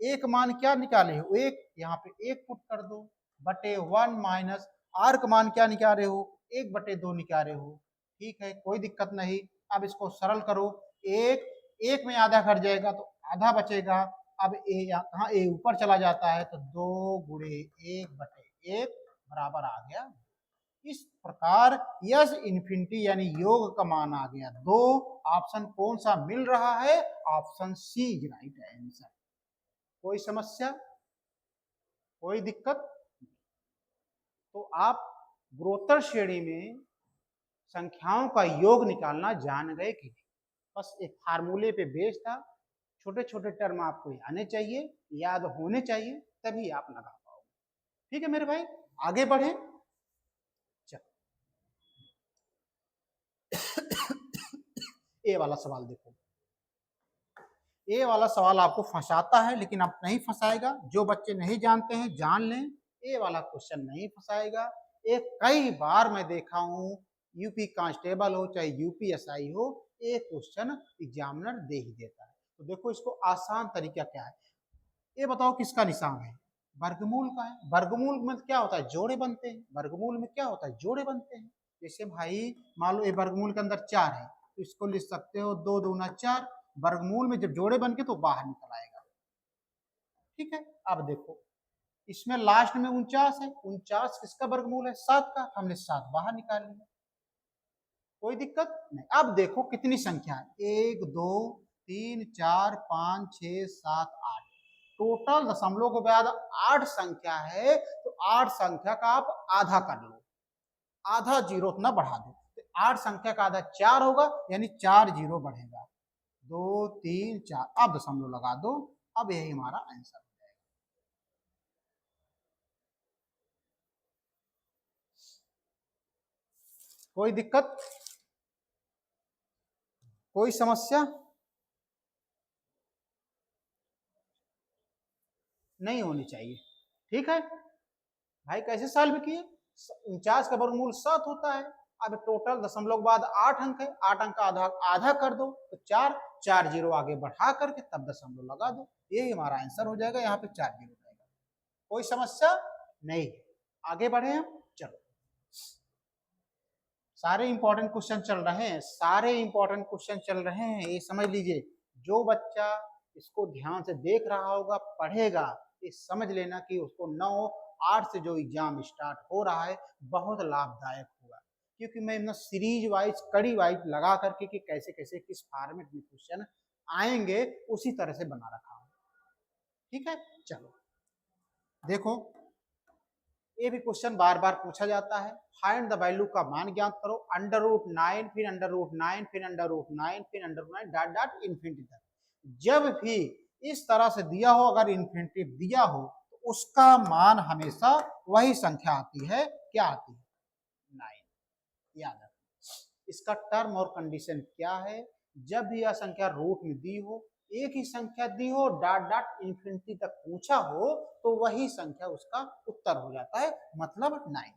एक मान क्या निकाले हो, एक, यहाँ पे एक पुट कर दो, बटे 1 माइनस r का मान क्या निकाले हो, 1/2 निकाले हो। ठीक है, कोई दिक्कत नहीं। अब इसको सरल करो, एक में आधा कट जाएगा तो आधा बचेगा। अब ए कहाँ, ए ऊपर चला जाता है तो 2 गुणे 1/1 बराबर आ गया। इस प्रकार यस इन्फिनिटी यानी योग का मान आ गया 2। ऑप्शन कौन सा मिल रहा है, option C is right answer. कोई समस्या, कोई दिक्कत? तो आप गुणोत्तर श्रेणी में संख्याओं का योग निकालना जान गए कि नहीं? बस एक फार्मूले पे बेस था, छोटे छोटे टर्म आपको आने चाहिए, याद होने चाहिए, तभी आप लगा पाओगे। ठीक है मेरे भाई, आगे बढ़े। ए वाला सवाल देखो, ए वाला सवाल आपको फंसाता है लेकिन आप नहीं फंसाएगा। जो बच्चे नहीं जानते हैं जान लें, ए वाला क्वेश्चन नहीं फंसाएगा। एक कई बार मैं देखा हूं, यूपी कांस्टेबल हो चाहे यूपीएसआई हो, ये क्वेश्चन एग्जामिनर दे ही देता है। तो देखो इसको आसान तरीका क्या है, ये बताओ किसका निशान है, वर्गमूल का है। वर्गमूल में क्या होता है, जोड़े बनते हैं। वर्गमूल में क्या होता है, जोड़े बनते हैं। जैसे भाई मान लो ये वर्गमूल के अंदर 4 है तो इसको लिख सकते हो 2 दूना 4। वर्गमूल में जब जोड़े बन के तो बाहर निकल आएगा। ठीक है, अब देखो इसमें लास्ट में 49 है, 49 किसका वर्गमूल है, 7 का, हमने 7 बाहर निकाल लिया, कोई दिक्कत नहीं। अब देखो कितनी संख्या है, 1 2 3 4 5 6 7 8, टोटल दशमलव के बाद 8 संख्या है। तो 8 संख्या का आप आधा कर लो, आधा जीरो ना बढ़ा दो, तो 8 संख्या का आधा 4 होगा, यानी 4 जीरो बढ़ेगा, 2 3 4, अब दशमलव लगा दो। अब यही हमारा आंसर हो जाएगा। कोई दिक्कत, कोई समस्या नहीं होनी चाहिए। ठीक है भाई, कैसे सॉल्व किए, 49 का वर्गमूल 7 होता है। अब टोटल दशमलव के बाद 8 अंक है, 8 अंक का आधा आधा कर दो तो 4, 4 जीरो आगे बढ़ा करके तब दशमलव लगा दो, यही हमारा आंसर हो जाएगा। यहाँ पे 4 जीरो जाएगा, कोई समस्या नहीं है। आगे बढ़े हम, चलो सारे इंपॉर्टेंट क्वेश्चन चल रहे हैं, सारे इंपॉर्टेंट क्वेश्चन चल रहे हैं, ये समझ लीजिए। जो बच्चा इसको ध्यान से देख रहा होगा, पढ़ेगा, ये समझ लेना कि उसको 9-8 से जो एग्जाम स्टार्ट हो रहा है बहुत लाभदायक होगा। क्योंकि मैं ना सीरीज वाइज कड़ी वाइज लगा करके कि कैसे कैसे किस फॉर्मेट में क्वेश्चन आएंगे उसी तरह से बना रखा हूँ। ठीक है, चलो देखो ये भी क्वेश्चन बार बार पूछा जाता है। फाइंड द वैल्यू का मान ज्ञात करो, √9 फिर √9 फिर √9 फिर √9 डॉट डॉट इन्फिनिटी तक। जब भी इस तरह से दिया हो, अगर इन्फिनिटी दिया हो तो उसका मान हमेशा वही संख्या आती है, क्या आती है, 9। याद रखो इसका टर्म और कंडीशन क्या है, जब भी यह संख्या रूट में दी हो, एक ही संख्या दी हो, डॉट डॉट इन्फिनिटी तक पूछा हो, तो वही संख्या उसका उत्तर हो जाता है, मतलब 9।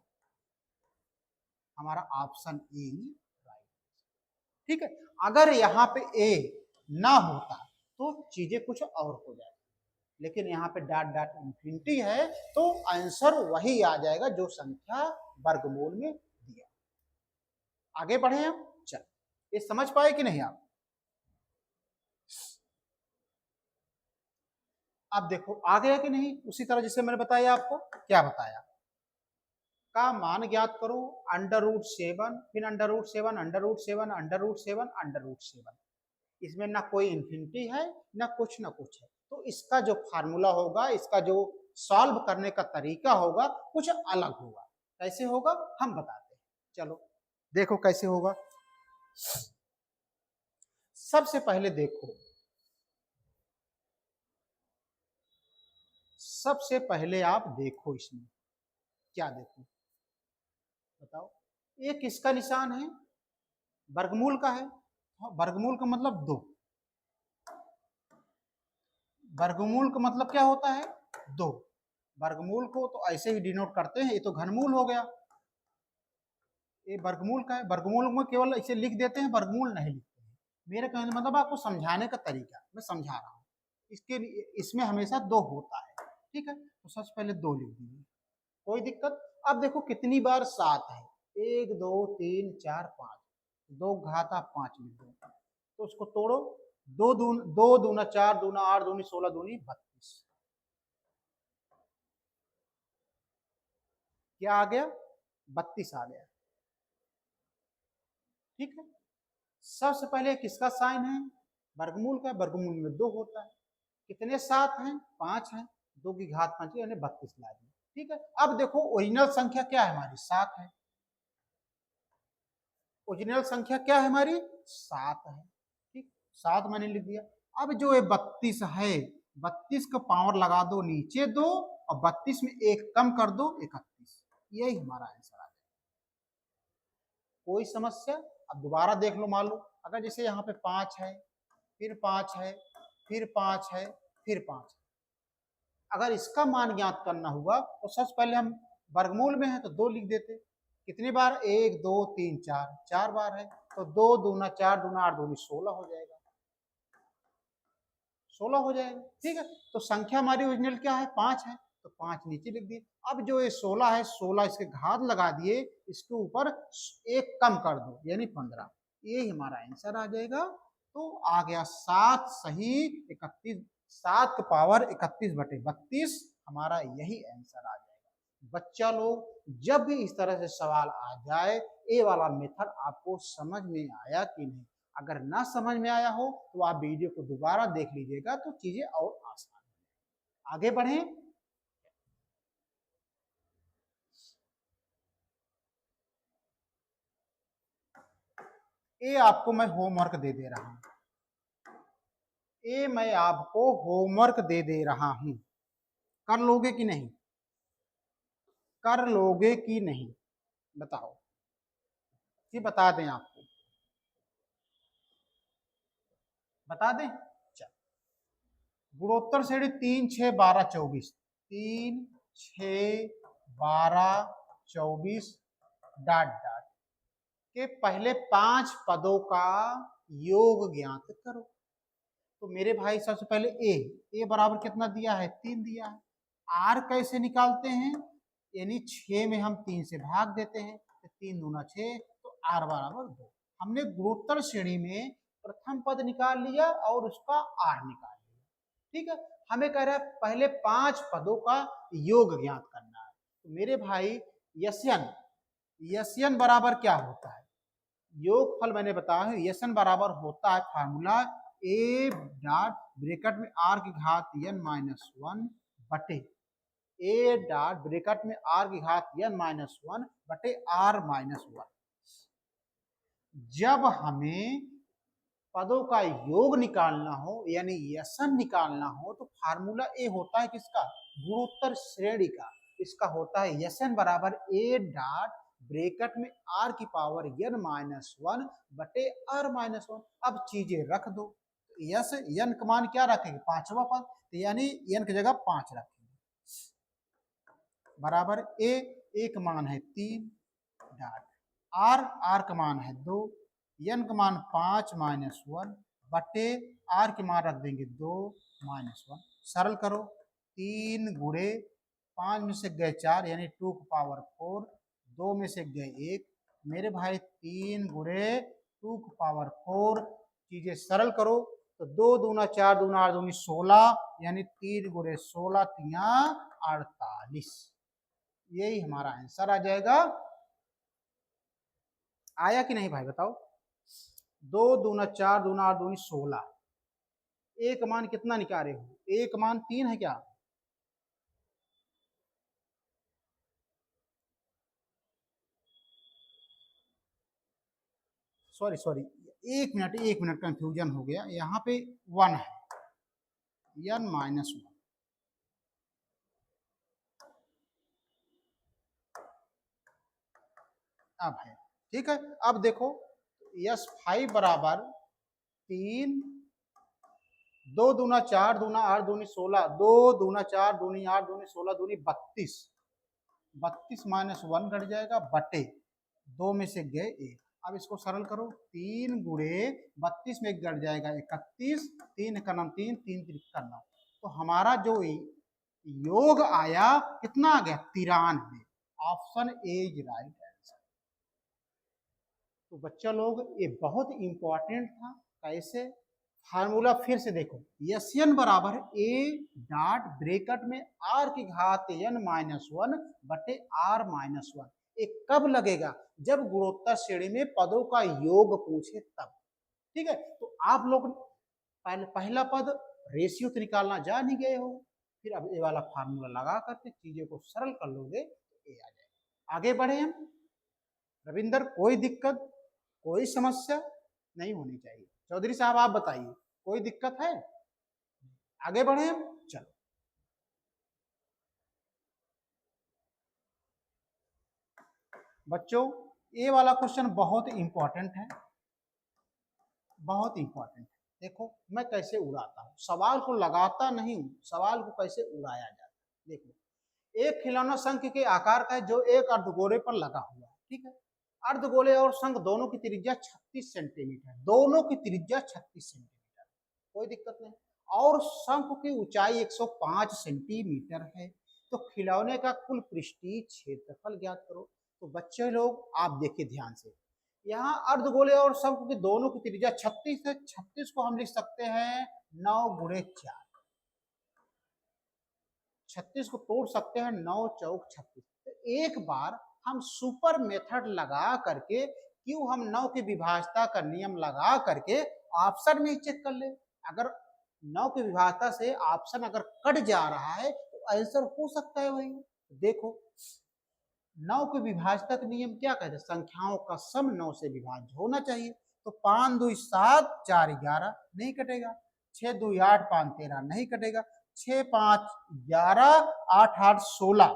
हमारा ऑप्शन ए राइट। ठीक है, अगर यहाँ पे ए ना होता तो चीजें कुछ और हो जाए, लेकिन यहाँ पे डॉट डॉट इन्फिनिटी है तो आंसर वही आ जाएगा जो संख्या वर्गमूल में दिया। आगे बढ़े हम, चल ये समझ पाए कि नहीं आप? अब देखो आ गया कि नहीं, उसी तरह जैसे मैंने बताया आपको, क्या बताया, का मान ज्ञात करो, √7, फिर √7, √7, √7, √7। इसमें ना कोई इंफिनिटी है ना कुछ है, तो इसका जो फार्मूला होगा, इसका जो सॉल्व करने का तरीका होगा कुछ अलग होगा। कैसे होगा हम बताते हैं, चलो देखो कैसे होगा। सबसे पहले देखो, सबसे पहले आप देखो इसमें क्या देखो, बताओ, ये किसका निशान है, वर्गमूल का है। वर्गमूल का मतलब 2, वर्गमूल का मतलब क्या होता है 2। वर्गमूल को तो ऐसे ही डिनोट करते हैं, ये तो घनमूल हो गया, ये वर्गमूल का है। वर्गमूल में केवल ऐसे लिख देते हैं, वर्गमूल नहीं लिखते हैं। मेरे कहने का मतलब आपको समझाने का तरीका मैं समझा रहा हूँ। इसके लिए इसमें हमेशा 2 होता है, ठीक है, तो सबसे पहले 2 लिख दीजिए, कोई दिक्कत। अब देखो कितनी बार 7 है, 1 2 3 4 5, 2 घाता 5 लिख दो, तो उसको तोड़ो, 2 दूना 4, दूना 8, दूनी 16, दूनी 32, क्या आ गया 32 आ गया, ठीक है। सबसे पहले किसका साइन है, वर्गमूल का, वर्गमूल में 2 होता है, कितने 7 हैं 5 हैं, 2 की घात 5 यानी 32 ला दी, ठीक है। अब देखो ओरिजिनल संख्या क्या है हमारी 7 है, ओरिजिनल संख्या क्या है हमारी 7 है, ठीक, 7 मैंने लिख दिया। अब जो ये 32 है, 32 का पावर लगा दो नीचे 2, और 32 में 1 कम कर दो 31, यही हमारा आंसर आ जाएगा। कोई समस्या। अब दोबारा देख लो, मान लो अगर जैसे यहाँ पे 5 है, फिर 5 है, फिर 5 है, फिर 5 है, अगर इसका मान ज्ञात करना हुआ तो सबसे पहले हम वर्गमूल में है तो 2 लिख देते, कितनी बार 1 2 3 4, 4 बार है, तो 2 दूना 4, दूना 8, दूनी 16 हो जाएगा, 16 हो जाएगा, ठीक है। तो संख्या हमारी ओरिजिनल क्या है 5 है, तो 5 नीचे लिख दिए। अब जो ये 16 है, 16 इसके घात लगा दिए, इसके ऊपर 1 कम कर दो यानी 15, ये हमारा आंसर आ जाएगा। तो आ गया 7 सही 31, 7 का पावर 31/32, हमारा यही आंसर आ जाएगा। बच्चा लोग जब भी इस तरह से सवाल आ जाए, ये वाला मेथड आपको समझ में आया कि नहीं, अगर ना समझ में आया हो तो आप वीडियो को दोबारा देख लीजिएगा, तो चीजें और आसान हो। आगे बढ़ें। ये आपको मैं होमवर्क दे दे रहा हूं, ये मैं आपको होमवर्क दे रहा हूं, कर लोगे कि नहीं, कर लोगे कि नहीं बताओ, ये बता दें आपको, बता दें। चल, गुणोत्तर श्रेणी 3 6 12 24, 3 6 12 24 डॉट डॉट के पहले 5 पदों का योग ज्ञात करो। तो मेरे भाई सबसे पहले ए बराबर कितना दिया है 3 दिया है। आर कैसे निकालते हैं, यानी 6 में हम 3 से भाग देते हैं, तो 3 दूना 6, तो आर बराबर 2। हमने गुणोत्तर श्रेणी में प्रथम पद निकाल लिया और उसका आर निकाल लिया, ठीक है। हमें कह रहा है पहले 5 पदों का योग ज्ञात करना है। तो मेरे भाई यशन बराबर क्या होता है, योगफल मैंने बताया है, यशन बराबर होता है फार्मूला ए डॉट ब्रैकेट में आर की घात n-1 बटे ए डॉट ब्रैकेट में आर की घात n-1 बटे r-1। जब हमें पदों का योग निकालना हो यानी यशन निकालना हो, तो फार्मूला ए होता है किसका, गुणोत्तर श्रेणी का, इसका होता है यशन बराबर ए डॉट ब्रैकेट में आर की पावर n-1 बटे r-1। अब चीजें रख दो, यस n का मान क्या रखेंगे 5वां पद, तो यानी n की जगह 5 रखेंगे, बराबर ए का मान है 3 डॉट आर का मान है 2, n का मान 5-1 बटे आर की मान रख देंगे 2-1, सरल करो, 3 गुणे 5 में से गए 4 यानी 2 की पावर 4, 2 में से गए 1, मेरे भाई 3 गुणे 2 की पावर 4, चीजें सरल करो तो तो 2 दूना 4 दूना 8 दूनी 16, यानी 3 गुणे 16 तिया 48। यही हमारा आंसर आ जाएगा। आया कि नहीं भाई बताओ? 2 दूना 4 दूना 8 दूनी 16, एक मान कितना निकाले हो? एक मान 3 है क्या? सॉरी सॉरी, एक मिनट कंफ्यूजन हो गया, यहाँ पे 1 है, n -1। अब है, ठीक है। अब देखो S5 बराबर 3, 2 दूना 4 दूना 8 दूनी 16, 2 दूना 4 दूनी 8 दूनी 16 दूनी 32, 32 -1 घट जाएगा बटे 2 में से गए 1। अब इसको सरल करो, 3 गुणे 32 में घट जाएगा 31, 3 का नाम 3, 3 का 9। तो हमारा जो योग आया कितना आ गया? 93। Option A is right answer. तो बच्चा लोग ये बहुत इंपॉर्टेंट था। कैसे? फार्मूला फिर से देखो, Sn बराबर ए डॉट ब्रेकेट में r की घात n-1 बटे r-1। एक कब लगेगा? जब गुणोत्तर श्रेणी में पदों का योग पूछे तब। ठीक है, तो आप लोग पहला पद रेशियो तो निकालना जान ही गए हो, फिर अब ये वाला फार्मूला लगा करके चीजों को सरल कर लोगे तो ये आ जाएगा। आगे बढ़े हम। रविंदर, कोई दिक्कत, कोई समस्या नहीं होनी चाहिए। चौधरी साहब आप बताइए, कोई दिक्कत है? आगे बढ़े हम, चलो। बच्चों, ये वाला क्वेश्चन बहुत इंपॉर्टेंट है, बहुत इंपॉर्टेंट है। देखो मैं कैसे उड़ाता हूँ, सवाल को लगाता नहीं हूँ, सवाल को कैसे उड़ाया जाता है। देखो, एक खिलौना शंख के आकार का है जो एक अर्धगोले पर लगा हुआ है। ठीक है, अर्धगोले और शंख दोनों की त्रिज्या 36 सेंटीमीटर, दोनों की त्रिज्या 36 सेंटीमीटर, कोई दिक्कत नहीं। और शंख की ऊंचाई 105 सेंटीमीटर है। तो खिलौने का कुल पृष्ठीय क्षेत्रफल ज्ञात करो। तो बच्चे लोग आप देखिए ध्यान से, यहाँ अर्धगोले और शंख की दोनों की त्रिज्या 36 है। 36 को हम लिख सकते हैं 9 गुणे 4, 36 को तोड़ सकते हैं 9 चौक 36। तो एक बार हम सुपर मेथड लगा करके, क्यों हम 9 की विभाजता का नियम लगा करके ऑप्शन में चेक कर ले। अगर 9 की विभाजता से ऑप्शन अगर कट जा रहा है तो आंसर हो सकता है वही। देखो 9 के विभाजता का नियम क्या कहते हैं? संख्याओं का सम 9 से विभाज्य होना चाहिए। तो 5 2 7 4 11 नहीं कटेगा, 6 2 8 5 13 नहीं कटेगा, 6 5 11 8 8 16,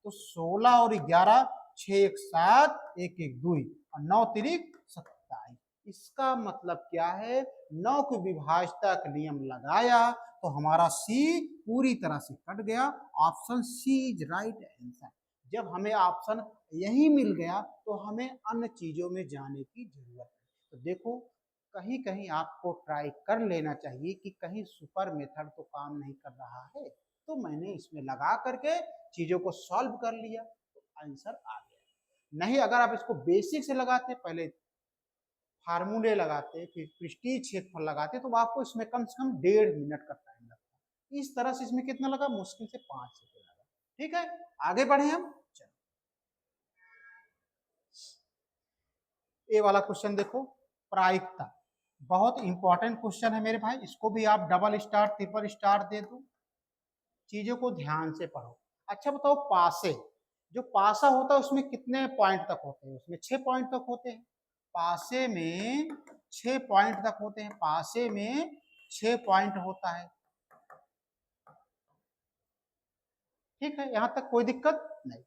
तो 16 और 11 6 1 7 1 1 2 और 9 तिरिक 27। इसका मतलब क्या है? 9 की विभाजता का नियम लगाया तो हमारा सी पूरी तरह से कट गया। Option C is right answer. जब हमें ऑप्शन यही मिल गया तो हमें अन्य चीजों में जाने की जरूरत है। तो देखो कहीं कहीं आपको ट्राई कर लेना चाहिए कि कहीं सुपर मेथड तो काम नहीं कर रहा है, तो मैंने इसमें लगा करके चीजों को सॉल्व कर लिया तो आंसर आ गया। नहीं अगर आप इसको बेसिक से लगाते, पहले फार्मूले लगाते, फिर पृष्ठीय क्षेत्रफल लगाते, तो आपको इसमें कम से कम 1.5 मिनट का टाइम लगता। इस तरह से इसमें कितना लगा? मुश्किल से 5 सेकंड लगा। ठीक है, आगे बढ़े हम। ये वाला क्वेश्चन देखो, प्रायिकता, बहुत इंपॉर्टेंट क्वेश्चन है मेरे भाई। इसको भी आप डबल स्टार ट्रिपल स्टार दे दो, चीजों को ध्यान से पढ़ो। अच्छा बताओ, पासे, जो पासा होता है उसमें कितने पॉइंट तक होते हैं? उसमें 6 पॉइंट तक होते हैं। पासे में 6 पॉइंट तक होते हैं, पासे में 6 पॉइंट होता है। ठीक है, यहां तक कोई दिक्कत नहीं।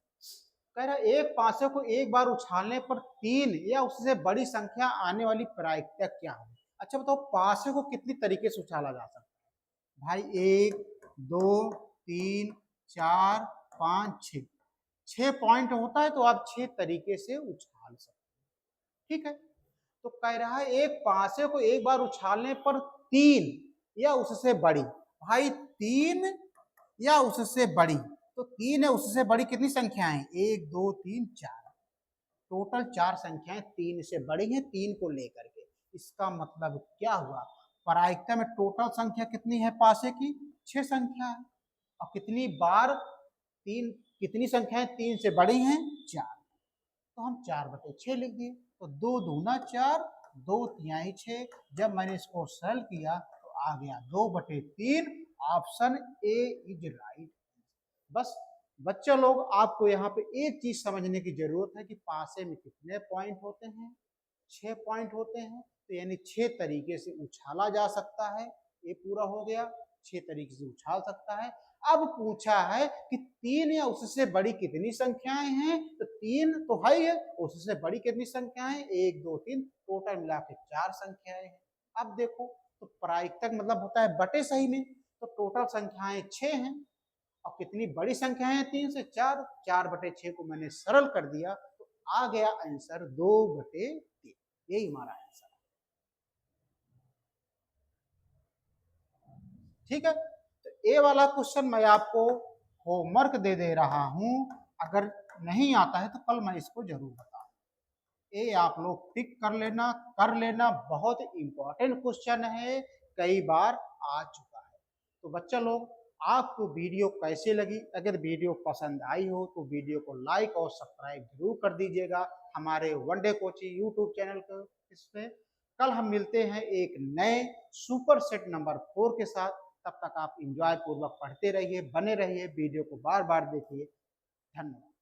कह रहा एक पासे को एक बार उछालने पर 3 या उससे बड़ी संख्या आने वाली प्रायिकता क्या है? अच्छा बताओ, पासे को कितनी तरीके से उछाला जा सकता है भाई? 1 2 3 4 5 6, 6 पॉइंट होता है, तो आप 6 तरीके से उछाल सकते हैं। ठीक है, तो कह रहा है एक पासे को एक बार उछालने पर 3 या उससे बड़ी, भाई 3 या उससे बड़ी, तो 3 है उससे बड़ी कितनी संख्याएं? 1 2 3 4, टोटल 4 संख्याएं 3 से बड़ी हैं, 3 को लेकर के। इसका मतलब क्या हुआ? प्रायिकता में टोटल संख्या कितनी है पासे की? 6 संख्या है। और कितनी बार तीन, कितनी संख्याएं 3 से बड़ी हैं? 4। तो हम 4/6 लिख दिए। तो 2 दूना 4, 2 तिहाई 6। जब मैंने इसको सरल किया तो आ गया 2/3। Option A is right. बस बच्चे लोग, आपको यहाँ पे एक चीज समझने की जरूरत है कि पासे में कितने पॉइंट होते हैं? 6 पॉइंट होते हैं। तो यानी 6 तरीके से उछाला जा सकता है। ये पूरा हो गया, 6 तरीके से उछाल सकता है। अब पूछा है कि 3 या उससे बड़ी कितनी संख्याएं हैं? तो 3 तो है ही है, उससे बड़ी कितनी संख्याएं? 1 2 3, टोटल मिला के 4 संख्याएं हैं। अब देखो, तो प्रायिकता मतलब होता है बटे सही में, तो टोटल संख्याएं 6 हैं। और कितनी बड़ी संख्या है? 3 से 4, 4/6 को मैंने सरल कर दिया तो आ गया आंसर 2/3। यही हमारा आंसर है। ठीक है, तो ए वाला क्वेश्चन मैं आपको होमवर्क दे रहा हूं। अगर नहीं आता है तो कल मैं इसको जरूर बताऊं। ये आप लोग टिक कर लेना, बहुत इंपॉर्टेंट क्वेश्चन है, कई बार आ चुका है। तो बच्चा लोग, आपको वीडियो कैसे लगी? अगर वीडियो पसंद आई हो तो वीडियो को लाइक और सब्सक्राइब जरूर कर दीजिएगा हमारे one day coaching YouTube channel को। इसमें कल हम मिलते हैं एक नए सुपर सेट नंबर 4 के साथ। तब तक आप इंजॉय पूर्वक पढ़ते रहिए, बने रहिए, वीडियो को बार बार देखिए। धन्यवाद।